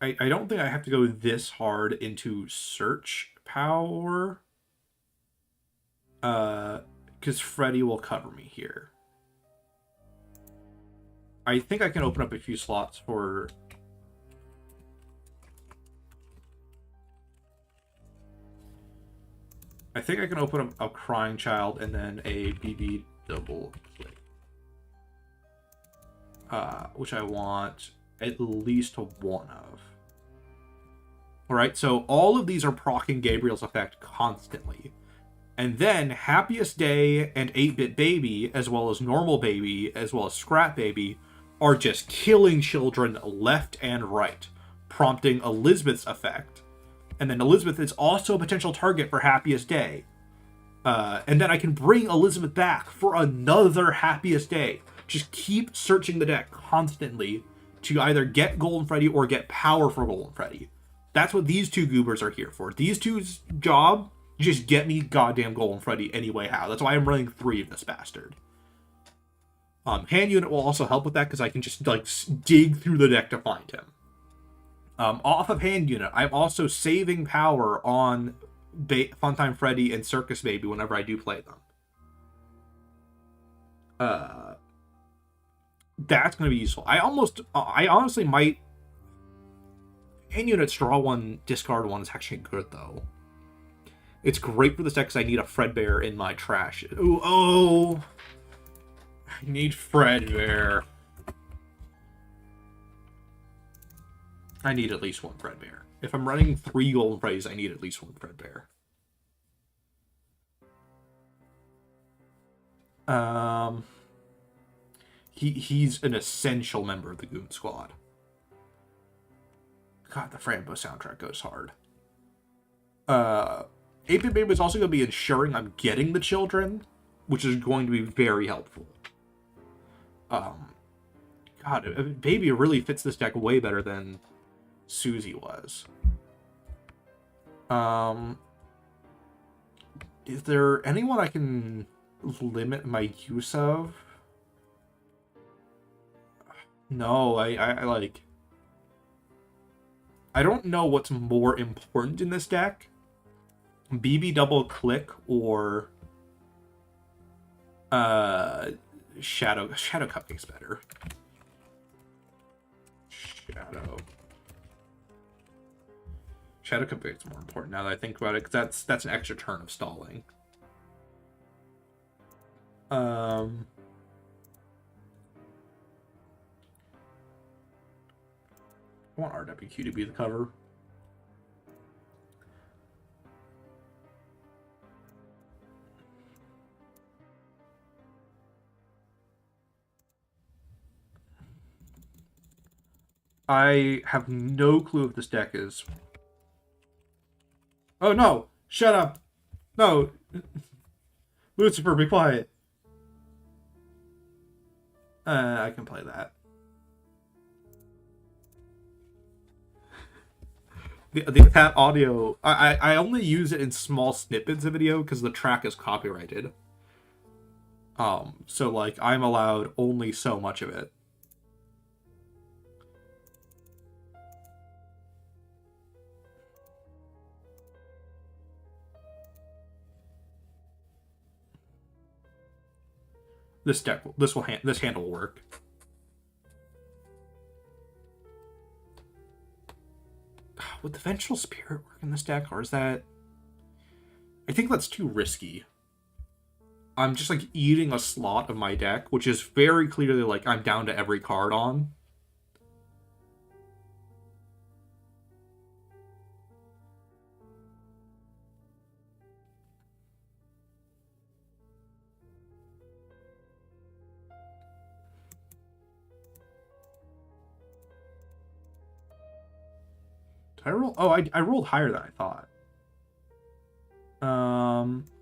I don't think I have to go this hard into search power. Because Freddy will cover me here. I think I can open up a few slots for... I think I can open up a Crying Child and then a BB double click. Which I want at least 1 of. Alright, so all of these are proccing Gabriel's effect constantly. And then Happiest Day and 8-Bit Baby, as well as Normal Baby, as well as Scrap Baby, are just killing children left and right, prompting Elizabeth's effect. And then Elizabeth is also a potential target for Happiest Day. And then I can bring Elizabeth back for another Happiest Day. Just keep searching the deck constantly to either get Golden Freddy or get power for Golden Freddy. That's what these two goobers are here for. These two's job, just get me goddamn Golden Freddy anyway how. That's why I'm running 3 of this bastard. Hand unit will also help with that because I can just like dig through the deck to find him. Off of hand unit, I'm also saving power on Funtime Freddy and Circus Baby whenever I do play them. That's going to be useful. I honestly might... Hand units draw 1, discard 1 is actually good, though. It's great for this deck because I need a Fredbear in my trash. Ooh, oh! I need Fredbear. I need at least 1 Fredbear. If I'm running 3 Golden Freddys, I need at least 1 Fredbear. He's an essential member of the Goon Squad. God, the Frambo soundtrack goes hard. 8-Bit Baby is also going to be ensuring I'm getting the children, which is going to be very helpful. God, Baby really fits this deck way better than Susie was. Is there anyone I can limit my use of? No, I like... I don't know what's more important in this deck. BB double click or Shadow Cupcake's better. Shadow Cupcake's more important now that I think about it, because that's an extra turn of stalling. I want RWQ to be the cover. I have no clue if this deck is... Oh no! Shut up! No! Lucifer, be quiet! I can play that. That audio... I only use it in small snippets of video because the track is copyrighted. So, like, I'm allowed only so much of it. This hand will work. Would the Vengeful Spirit work in this deck, or is that... I think that's too risky. I'm just, like, eating a slot of my deck, which is very clearly, like, I'm down to every card on. Did I roll? Oh, I rolled higher than I thought.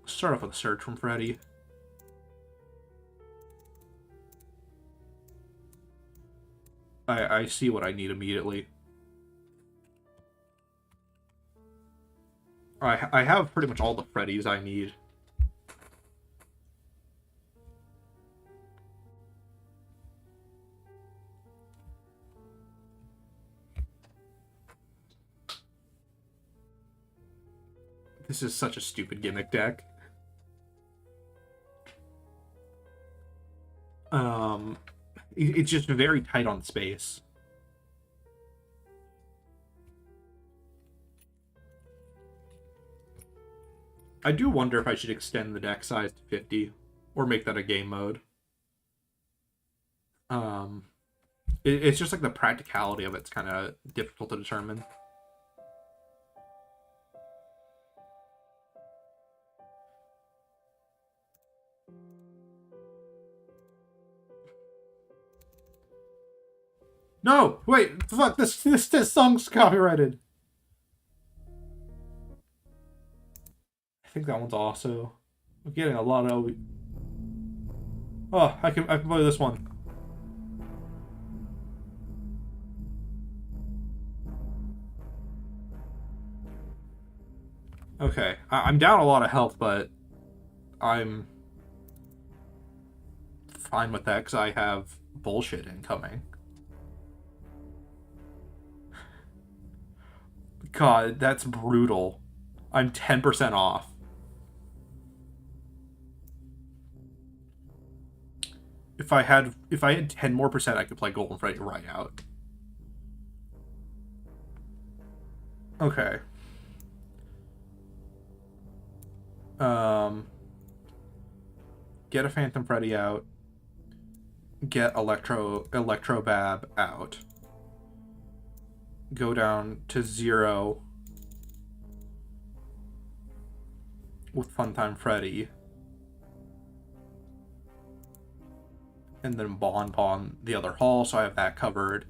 Start off with a Surge from Freddy. I see what I need immediately. I have pretty much all the Freddys I need. This is such a stupid gimmick deck. It's just very tight on space. I do wonder if I should extend the deck size to 50 or make that a game mode. It's just like the practicality of it's kind of difficult to determine. No, wait, fuck, this song's copyrighted. think that one's also... I'm getting a lot of... Oh, I can play this one. Okay, I'm down a lot of health, but I'm fine with that because I have bullshit incoming. God, that's brutal. I'm 10% off. If I had 10 more percent, I could play Golden Freddy right out. Okay. Get a Phantom Freddy out. Get Electrobab out. Go down to 0 with Funtime Freddy. And then Bon the other hall, so I have that covered.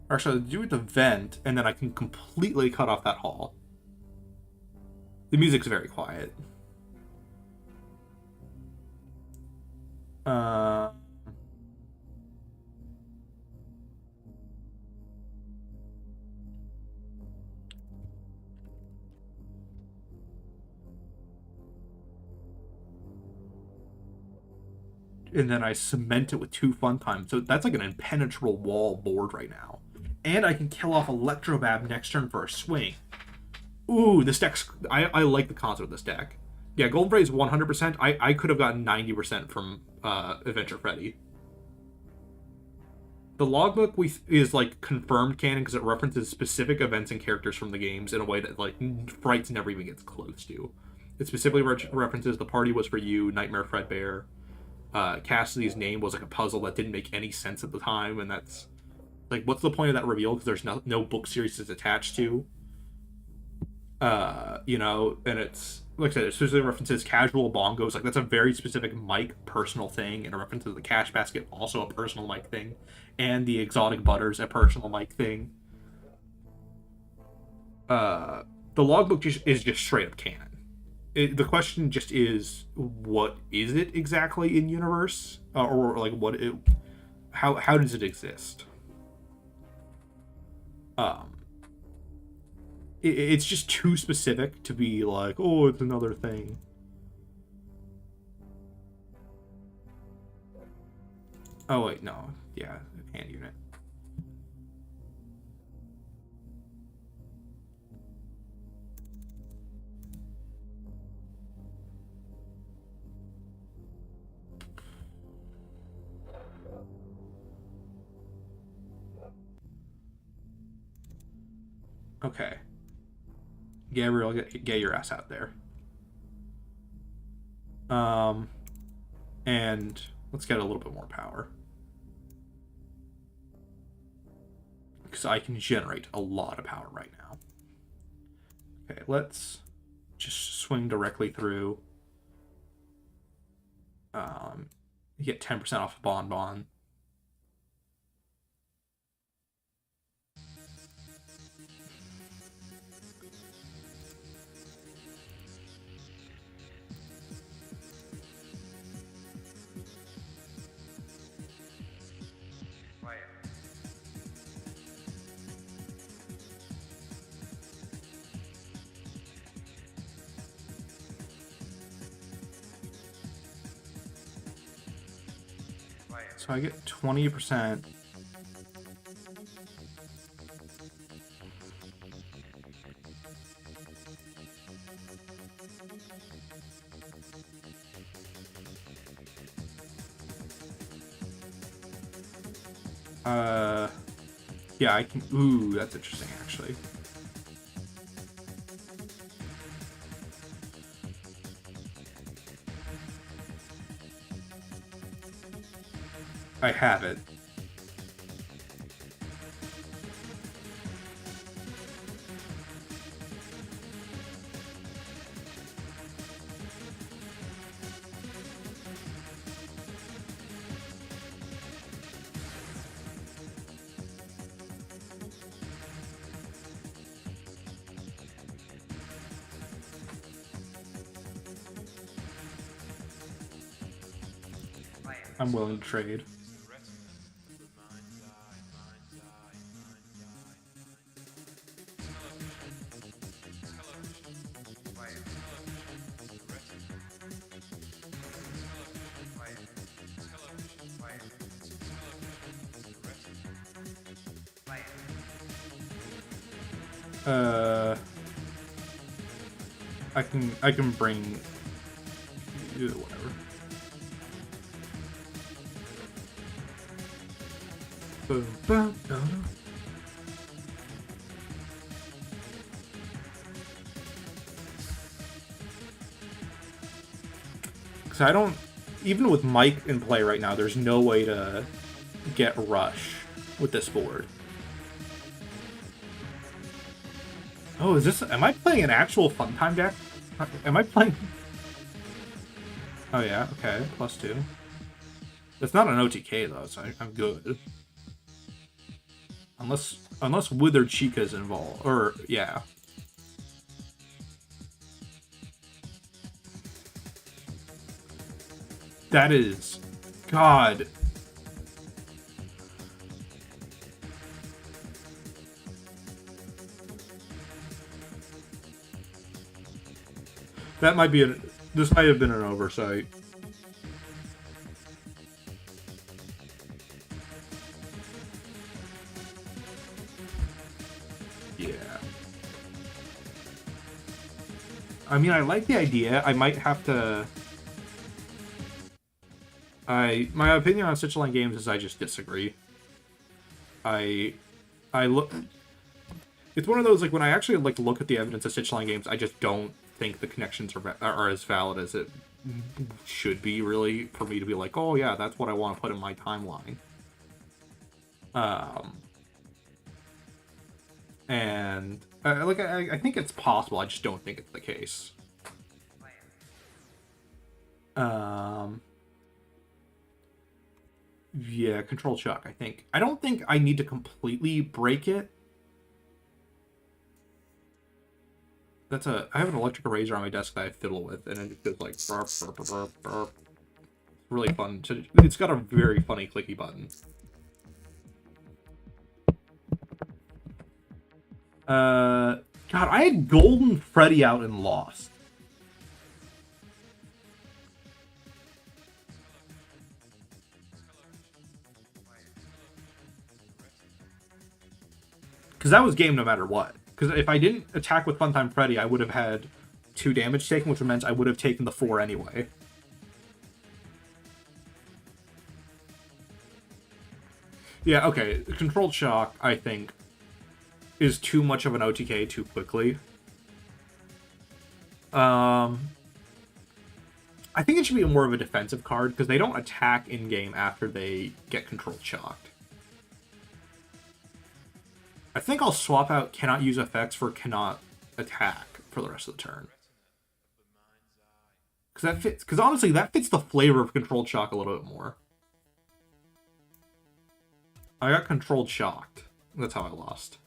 Actually, I'll do it the vent, and then I can completely cut off that hall. The music's very quiet. And then I cement it with 2 fun times. So that's like an impenetrable wall board right now. And I can kill off Electrobab next turn for a swing. Ooh, this deck's... I like the concept of this deck. Yeah, Golden Freddy is 100%. I could have gotten 90% from Adventure Freddy. The Logbook is like confirmed canon because it references specific events and characters from the games in a way that like Frights never even gets close to. It specifically references The Party Was For You, Nightmare Fredbear. Cassidy's name was like a puzzle that didn't make any sense at the time, and that's like, what's the point of that reveal? Because there's no book series it's attached to. You know, and it's like I said, it specifically references casual bongos. Like that's a very specific Mike personal thing, and it references the cash basket, also a personal Mike thing, and the exotic butters, a personal Mike thing. The Logbook is just straight up canon. The question just is, what is it exactly in universe, or like how does it exist? It's just too specific to be like, oh, it's another thing. Oh wait, no, yeah, hand unit. Okay. Gabriel, get your ass out there. And let's get a little bit more power. Because I can generate a lot of power right now. Okay, let's just swing directly through. You get 10% off of Bon. So I get 20%. Yeah, I can... Ooh, that's interesting, actually. I have it. I'm willing to trade. I can bring whatever. Because I don't, even with Mike in play right now, there's no way to get Rush with this board. Oh, is this, am I playing an actual Funtime deck? Am I playing? Oh yeah, okay, +2. It's not an OTK though, so I'm good. Unless Withered Chica's involved, or yeah. That is, God. That might be this might have been an oversight. Yeah. I mean, I like the idea. I might have to. My opinion on Stitch Line games is I just disagree. I look. It's one of those, like, when I actually like look at the evidence of Stitch Line games, I just don't think the connections are as valid as it should be, really, for me to be like, oh yeah, that's what I want to put in my timeline. And like I think it's possible. I just don't think it's the case. Yeah, Control Chuck. I think. I don't think I need to completely break it. I have an electric eraser on my desk that I fiddle with, and it goes like burp, burp, burp, burp, burp. Really fun. It's got a very funny clicky button. God, I had Golden Freddy out and lost. Because that was game no matter what. Because if I didn't attack with Funtime Freddy, I would have had 2 damage taken, which meant I would have taken the 4 anyway. Yeah, okay. Controlled Shock, I think, is too much of an OTK too quickly. I think it should be more of a defensive card, because they don't attack in-game after they get Controlled Shocked. I think I'll swap out cannot use effects for cannot attack for the rest of the turn. Because that fits. Because honestly, that fits the flavor of Controlled Shock a little bit more. I got Controlled Shocked. That's how I lost.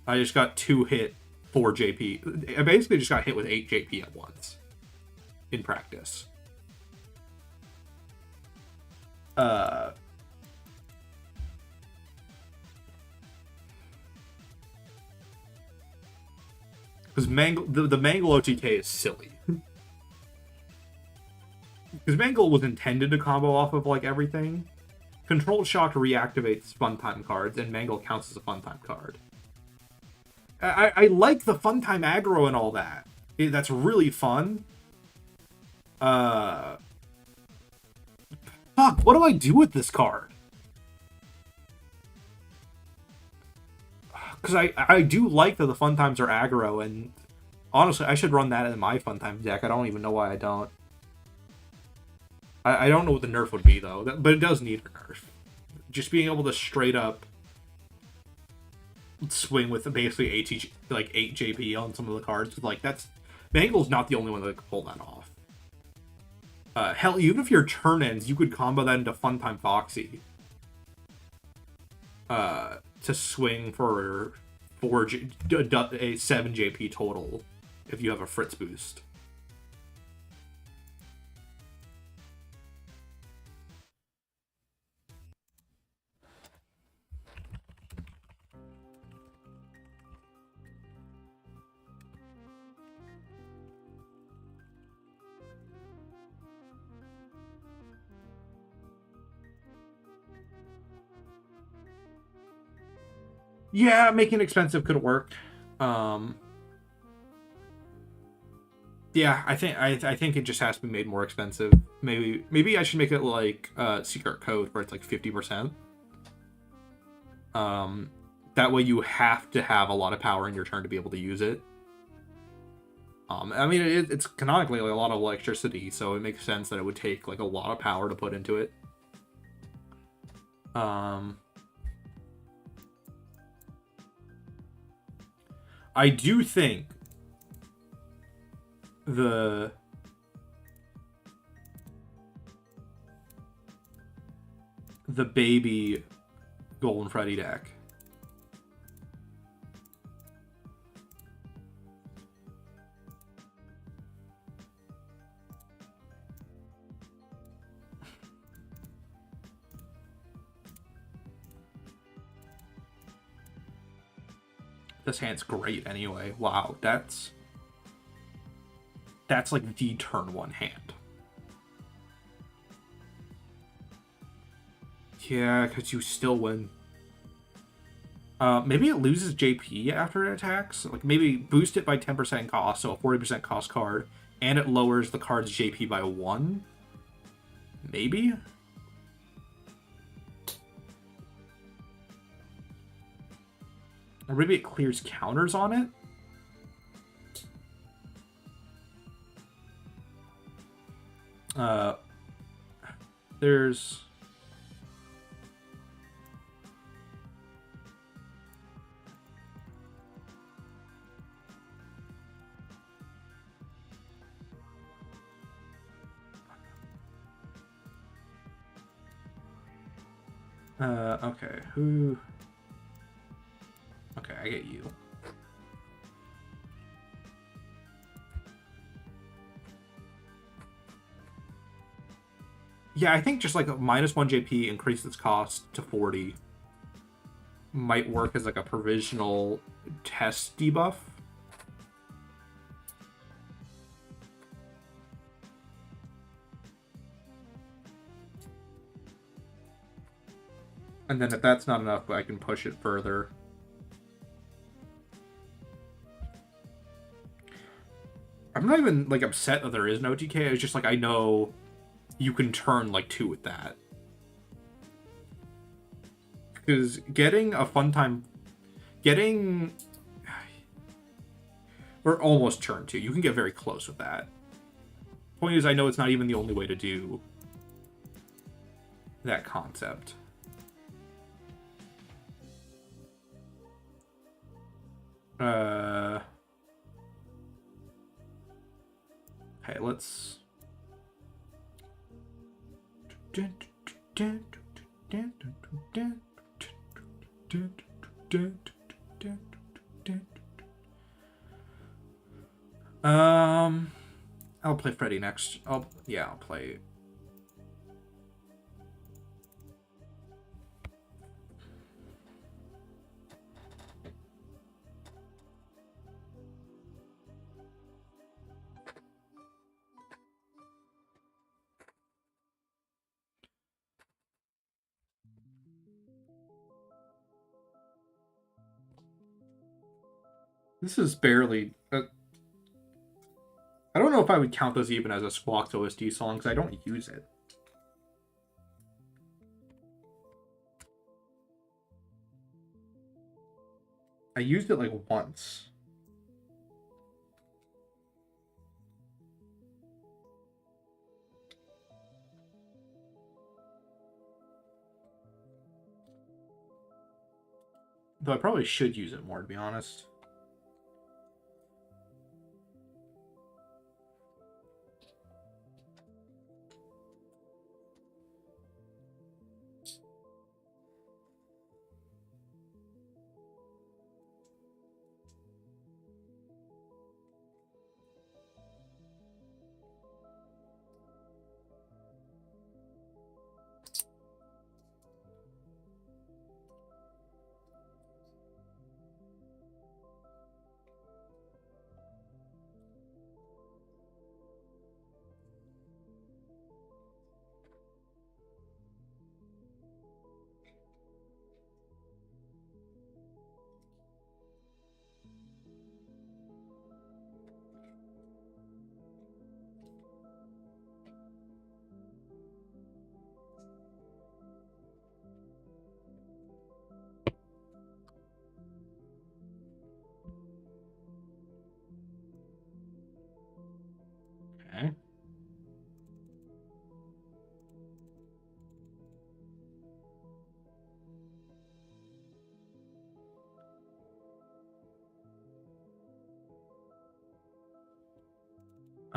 I just got 2 hit 4 JP. I basically just got hit with 8 JP at once. In practice. Because the Mangle OTK is silly. Because Mangle was intended to combo off of, like, everything. Controlled Shock reactivates Funtime cards, and Mangle counts as a Funtime card. I like the Funtime aggro and all that. That's really fun. Fuck, what do I do with this card? Because I do like that the Funtimes are aggro, and honestly, I should run that in my Funtime deck. I don't even know why I don't. I don't know what the nerf would be, though, but it does need a nerf. Just being able to straight up swing with basically 8 JP on some of the cards, like, that's... Mangle's not the only one that can pull that off. Hell, even if your turn ends, you could combo that into Funtime Foxy. To swing for 7 JP total if you have a Fritz boost. Yeah, making it expensive could work. Yeah, I think it just has to be made more expensive. Maybe I should make it like secret code where it's like 50%. Um, that way you have to have a lot of power in your turn to be able to use it. I mean, it's canonically like a lot of electricity, so it makes sense that it would take like a lot of power to put into it. I do think the baby Golden Freddy deck. This hand's great anyway. Wow, that's like the turn one hand. Yeah, because you still win. Maybe it loses JP after it attacks. Like maybe boost it by 10% cost, so a 40% cost card, and it lowers the card's JP by 1. Maybe? Or maybe it clears counters on it? There's... okay, who... Okay, I get you. Yeah, I think just like a -1 JP increase its cost to 40 might work as like a provisional test debuff. And then if that's not enough, I can push it further. I'm not even like upset that there is no TK. It's just like I know you can turn like 2 with that. Because getting a fun time, or almost turn 2, you can get very close with that. Point is, I know it's not even the only way to do that concept. Okay, let's... I'll play Freddy next. I'll play... This is barely... I don't know if I would count this even as a Squawks OST song, because I don't use it. I used it like once. Though I probably should use it more, to be honest.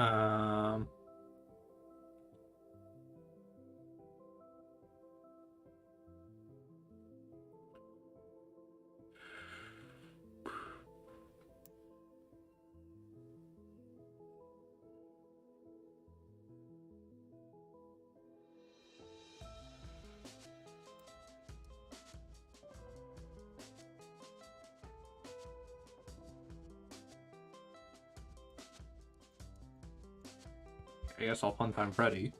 Um, I guess I'll Fun Time Freddy.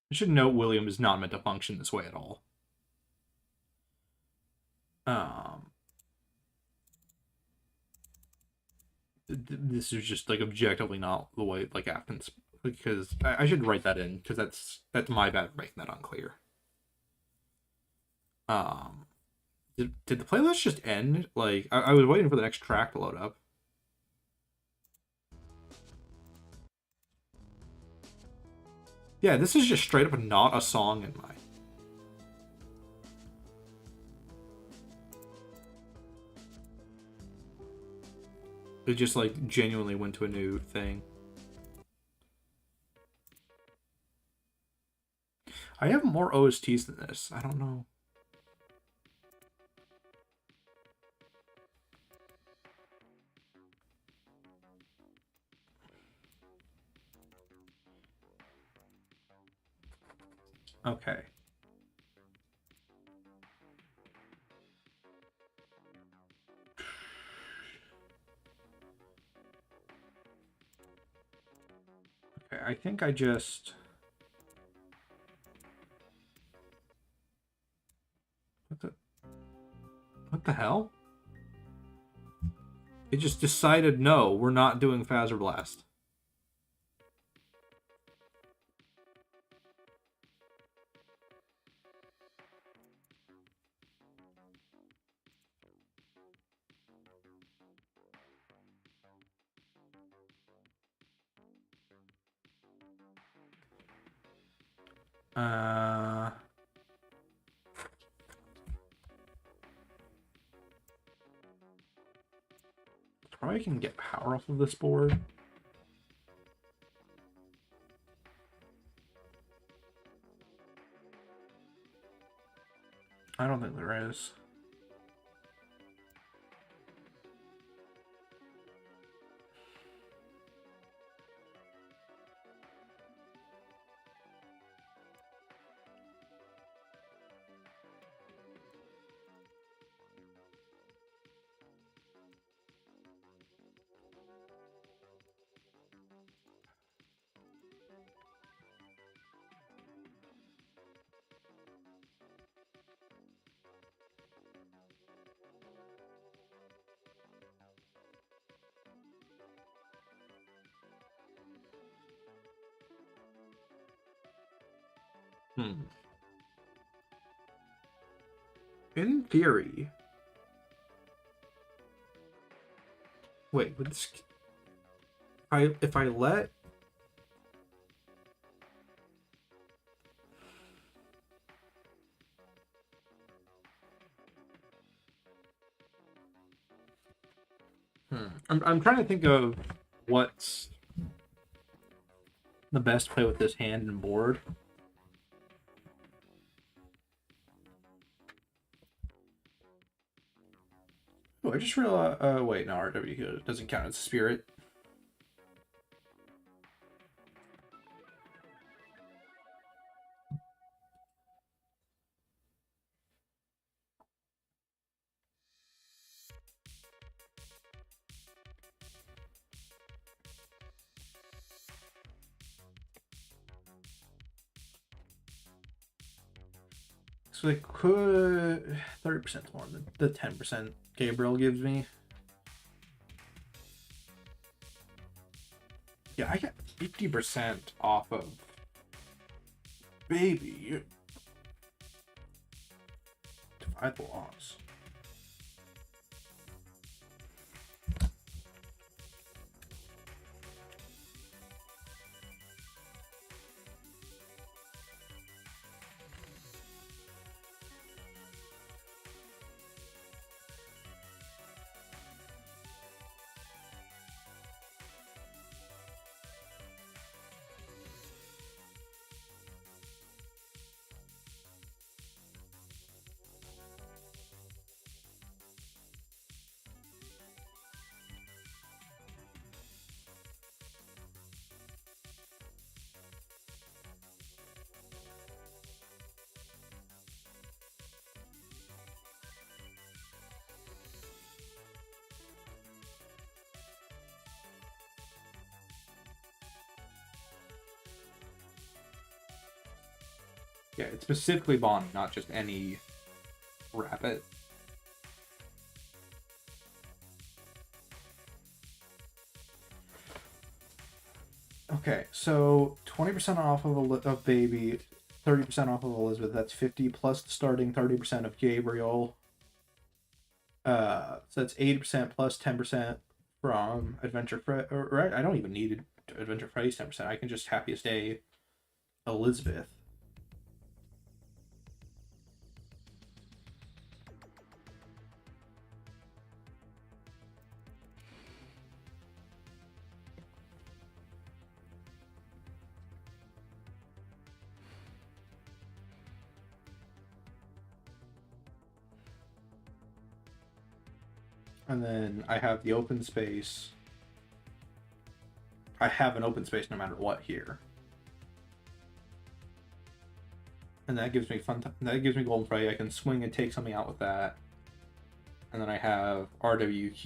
I should note William is not meant to function this way at all. Um, this is just like objectively not the way like Afton's, because I should write that in because that's my bad for making that unclear. Um, did the playlist just end? Like I was waiting for the next track to load up. Yeah, this is just straight up not a song in my. It just like genuinely went to a new thing. I have more OSTs than this. I don't know. Okay. Okay, I think I just... What the hell? It just decided, no, we're not doing Phaser Blast. Probably can get power off of this board. I don't think there is. In theory, wait, with this, if I let I'm trying to think of what's the best play with this hand and board. Oh, I just realized. Wait, no, RW doesn't count as spirit. So they could 30% more than the 10% Gabriel gives me. Yeah, I get 50% off of baby. Divide the loss. Yeah, it's specifically Bonnie, not just any rabbit. Okay, so 20% off of baby, 30% off of Elizabeth. That's 50 plus the starting 30% of Gabriel. So that's 80% plus 10% from Adventure Freddy. Right, I don't even need Adventure Freddy's 10%. I can just happiest day Elizabeth. And then I have the open space. I have an open space no matter what here. And that gives me that gives me Golden Freddy. I can swing and take something out with that. And then I have RWQ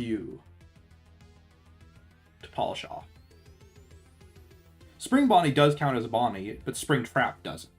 to polish off. Spring Bonnie does count as a Bonnie, but Spring Trap doesn't.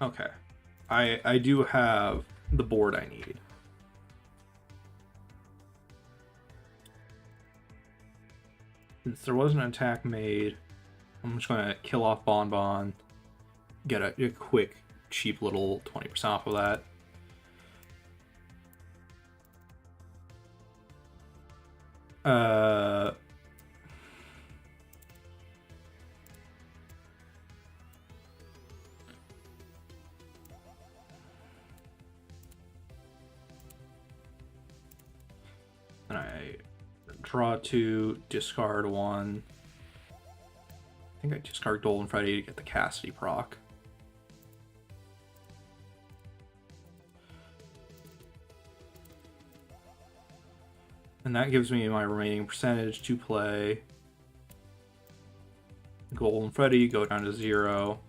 Okay. I do have the board I need. Since there was an attack made, I'm just going to kill off Bonbon get a quick, cheap little 20% off of that. And I draw 2, discard 1. I think I discard Golden Freddy to get the Cassidy proc. And that gives me my remaining percentage to play Golden Freddy, go down to 0.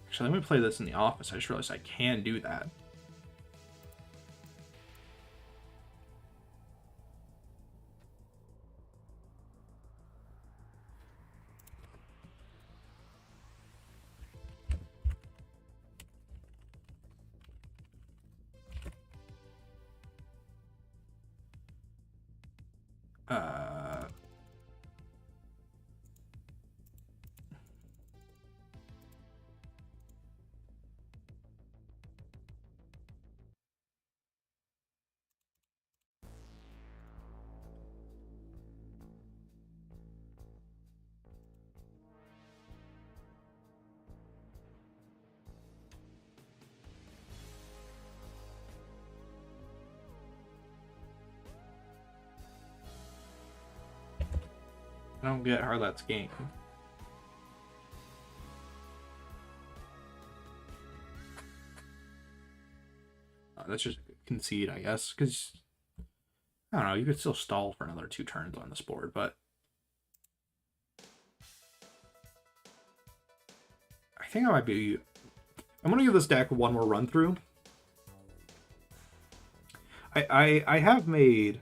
Actually, let me play this in the office. I just realized I can do that. I don't get how that's game. That's just concede, I guess, because I don't know, you could still stall for another 2 turns on this board, but I think I might be... I'm going to give this deck one more run through. I have made...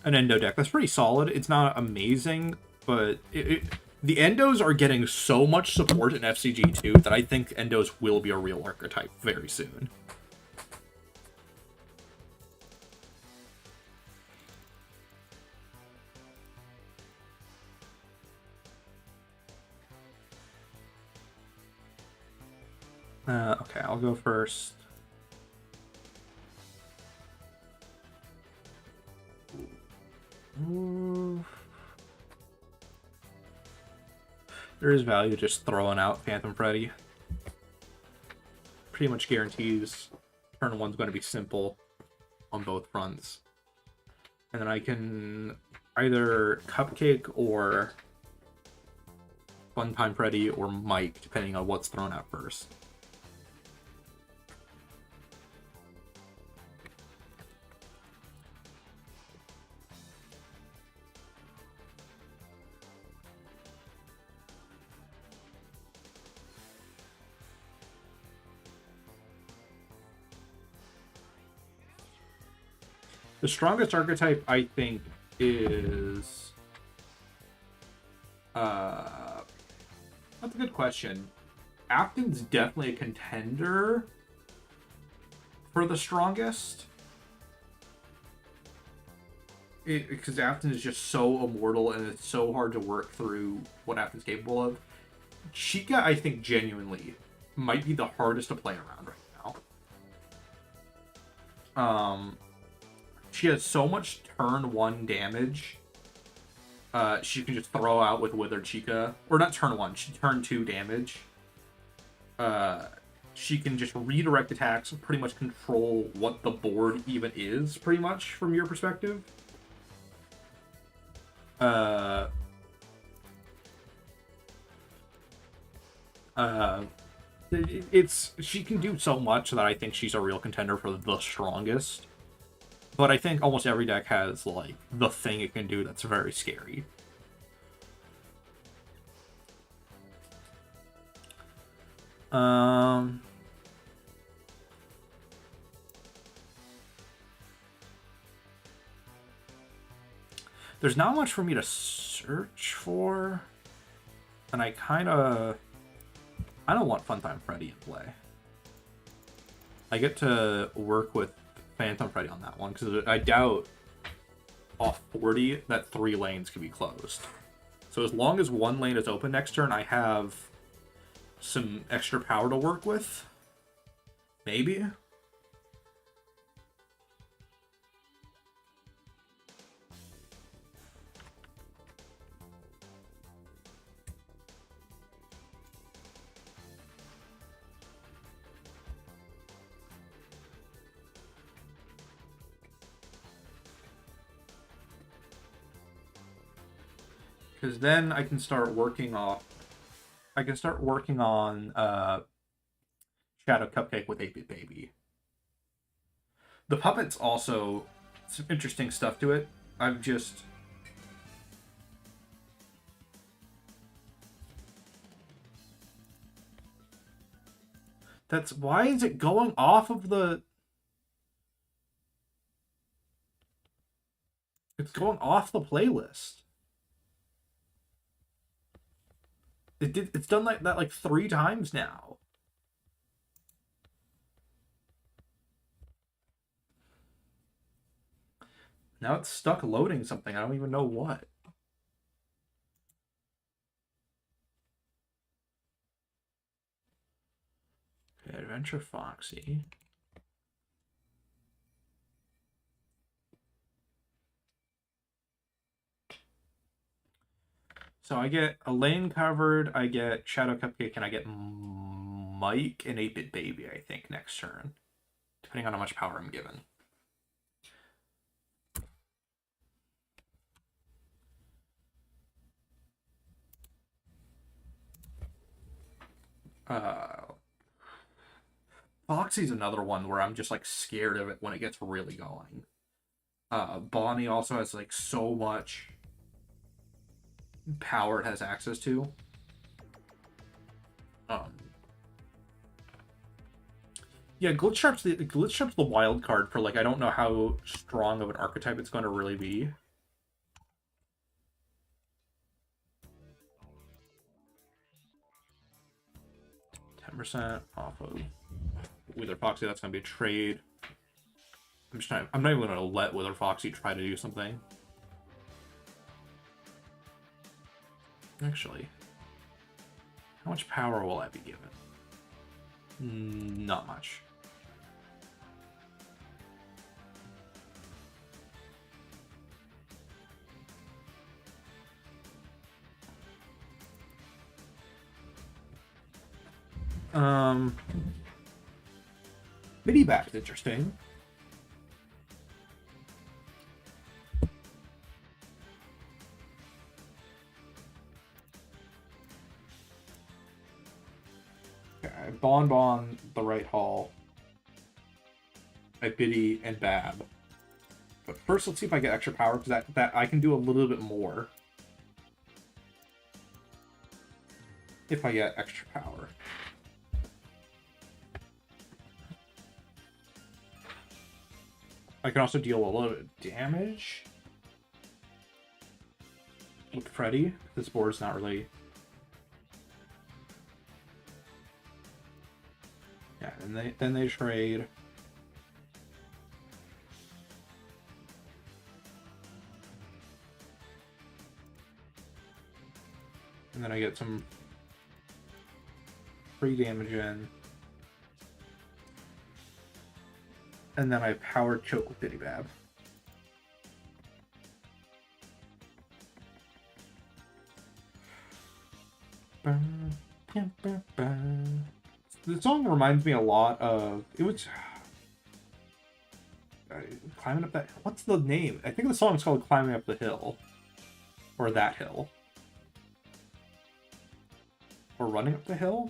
an Endo deck that's pretty solid. It's not amazing, but the Endos are getting so much support in FCG2 that I think Endos will be a real archetype very soon. Okay, I'll go first. There is value just throwing out Phantom Freddy. Pretty much guarantees turn 1's going to be simple on both fronts. And then I can either Cupcake or Funtime Freddy or Mike, depending on what's thrown out first. The strongest archetype, I think, is... that's a good question. Afton's definitely a contender for the strongest. Because Afton is just so immortal and it's so hard to work through what Afton's capable of. Chica, I think, genuinely might be the hardest to play around right now. She has so much turn 1 damage. She can just throw out with Withered Chica. Or not turn 1, turn 2 damage. She can just redirect attacks and pretty much control what the board even is, pretty much, from your perspective. She can do so much that I think she's a real contender for the strongest. But I think almost every deck has, like, the thing it can do that's very scary. There's not much for me to search for, and I don't want Funtime Freddy in play. I get to work with Phantom Freddy on that one, because I doubt off 40 that 3 lanes can be closed. So as long as 1 lane is open next turn, I have some extra power to work with. Maybe. Because then I can start working on Shadow Cupcake with 8-Bit Baby. The puppet's also some interesting stuff to it. I've just... That's... Why is it going off of the... It's going off the playlist. It's done like that like 3 times now. Now it's stuck loading something. I don't even know what. Okay, Adventure Foxy. So I get a lane covered, I get Shadow Cupcake, and I get Mike and 8-Bit Baby, I think, next turn. Depending on how much power I'm given. Foxy's another one where I'm just like scared of it when it gets really going. Bonnie also has like so much power it has access to. Yeah, Glitch Sharp's the wild card for like I don't know how strong of an archetype it's going to really be. %, off of Wither Foxy. That's going to be a trade. I'm not even going to let Wither Foxy try to do something. Actually, how much power will I be given? Not much. Mini Back's interesting. Okay, Bon, the right hall. I Biddy and Bab. But first, let's see if I get extra power, because that I can do a little bit more if I get extra power. I can also deal a little bit of damage with Freddy. This board's not really... Yeah, and then they trade. And then I get some free damage in. And then I power choke with Biddy Bab. The song reminds me a lot of... It was... Climbing up that... What's the name? I think the song's called Climbing Up the Hill. Or That Hill. Or Running Up the Hill?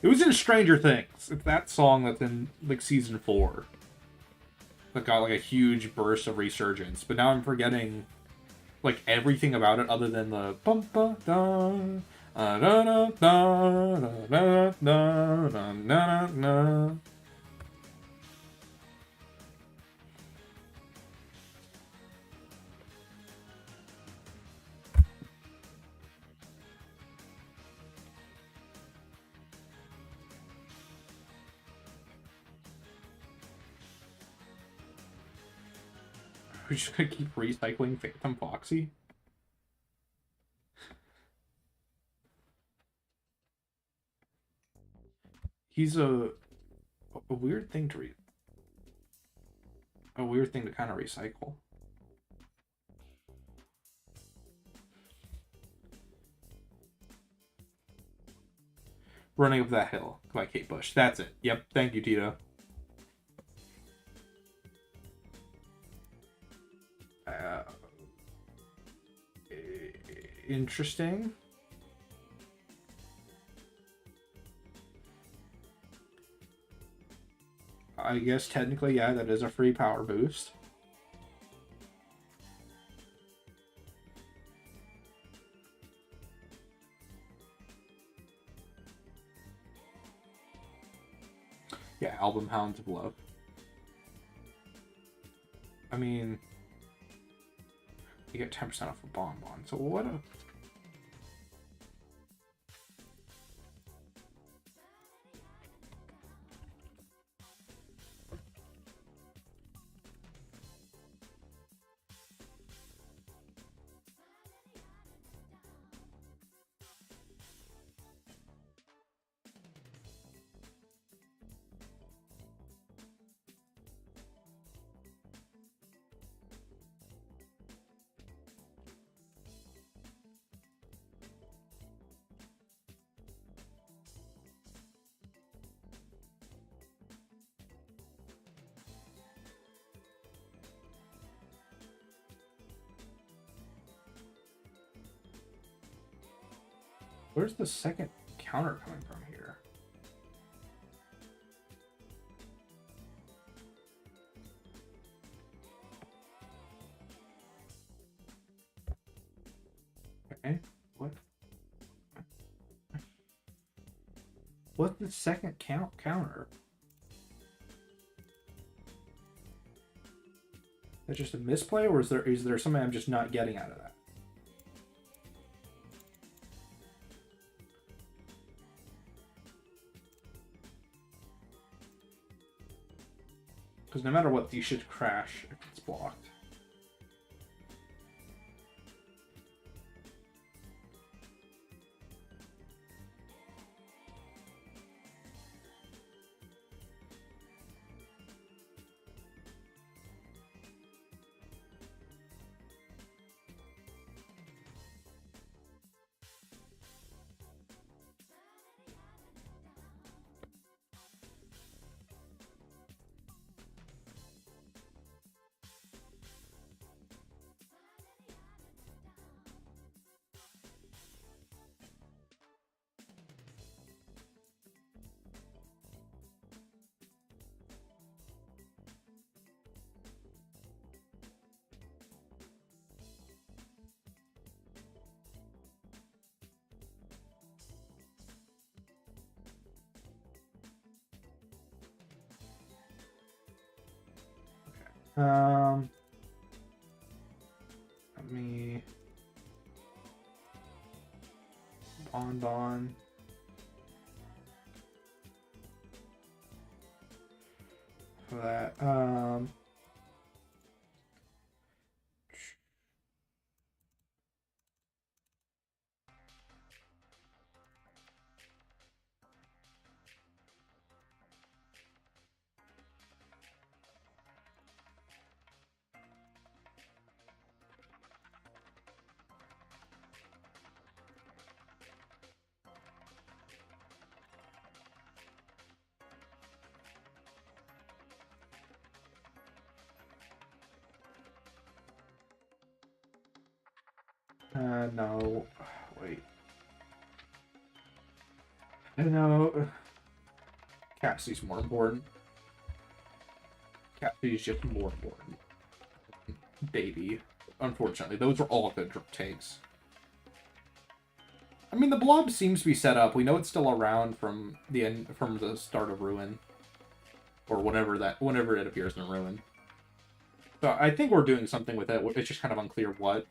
It was in Stranger Things. It's that song that's in like season 4 that got like a huge burst of resurgence. But now I'm forgetting like everything about it other than the bum ba da da da da da da da da. We're just gonna keep recycling Phantom Foxy. He's a weird thing to a weird thing to kind of recycle. Running Up That Hill by Kate Bush. That's it. Yep. Thank you, Tito. Interesting. I guess technically, yeah, that is a free power boost. Yeah, Album Hounds of Love. I mean, you get 10% off a bonbon. So what a... Where's the second counter coming from here? Okay, what? What's the second counter? Is that just a misplay, or is there something I'm just not getting out of that? Because no matter what, these should crash if it's blocked. Let me Bonbon. For that. No. Wait. No. Cassie's more important. Cassie's just more important. Baby. Unfortunately, those are all good takes. I mean, the blob seems to be set up. We know it's still around from the end, from the start of Ruin, or whenever it appears in Ruin. So I think we're doing something with it. It's just kind of unclear what.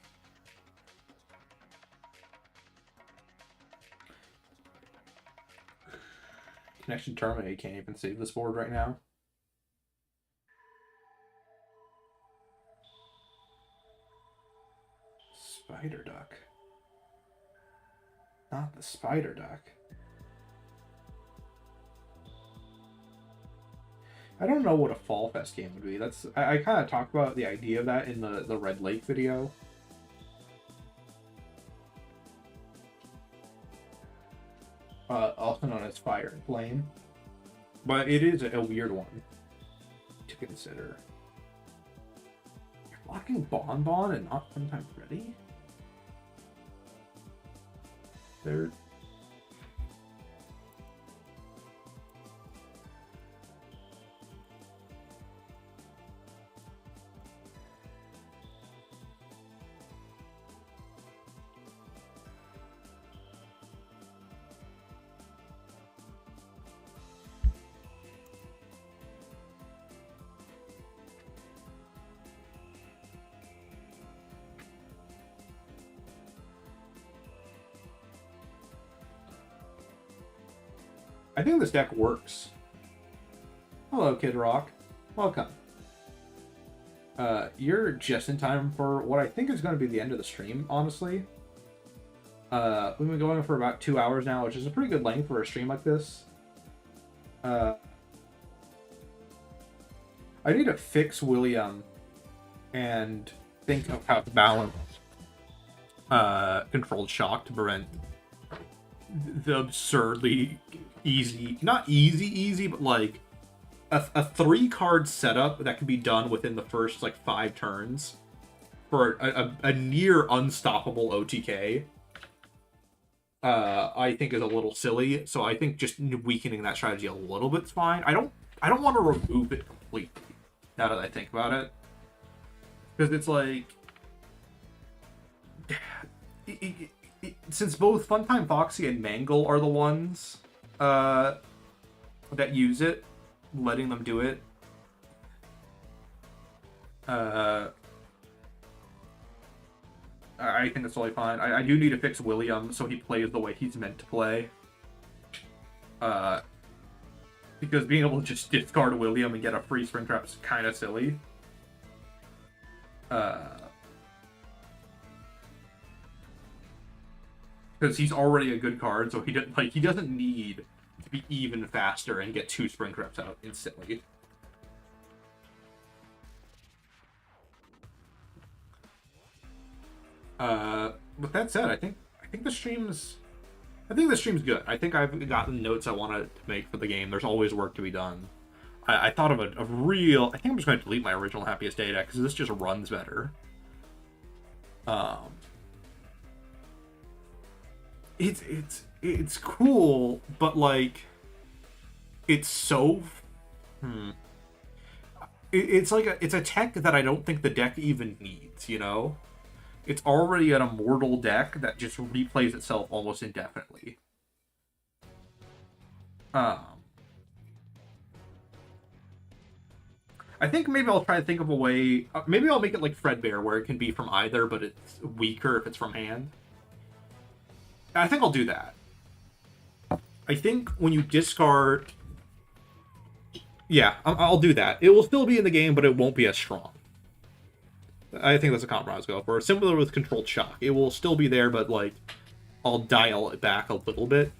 Connection terminated. Can't even save this board right now. spider duck. Not the spider duck. I don't know what a Fall Fest game would be. I kind of talked about the idea of that in the Red Lake video. Also known as Fire and Flame. But it is a weird one to consider. You're blocking Bonbon and not Funtime Freddy? They're... I think this deck works. Hello, Kid Rock. Welcome. You're just in time for what I think is going to be the end of the stream, honestly. We've been going for about 2 hours now, which is a pretty good length for a stream like this. I need to fix William and think of how to balance Controlled Shock to prevent the absurdly easy, not easy, but like a 3-card setup that can be done within the first like 5 turns for a near unstoppable OTK. I think is a little silly, so I think just weakening that strategy a little bit's fine. I don't want to remove it completely now that I think about it, because it's like since both Funtime Foxy and Mangle are the ones that use it, letting them do it I think that's totally fine. I do need to fix William so he plays the way he's meant to play. Because being able to just discard William and get a free Springtrap is kind of silly. Because he's already a good card, so he doesn't need to be even faster and get 2 Springtraps out instantly. With that said, I think the stream's good. I think I've gotten notes I want to make for the game. There's always work to be done. I thought of a real... I think I'm just going to delete my original Happiest Day deck because this just runs better. It's cool, but like it's so it's like it's a tech that I don't think the deck even needs, you know? It's already an immortal deck that just replays itself almost indefinitely. I think maybe I'll try to think of a way... maybe I'll make it like Fredbear, where it can be from either, but it's weaker if it's from hand. I think I'll do that. I think when you discard... Yeah, I'll do that. It will still be in the game, but it won't be as strong. I think that's a compromise I'll go for. Similar with Controlled Shock. It will still be there, but like I'll dial it back a little bit.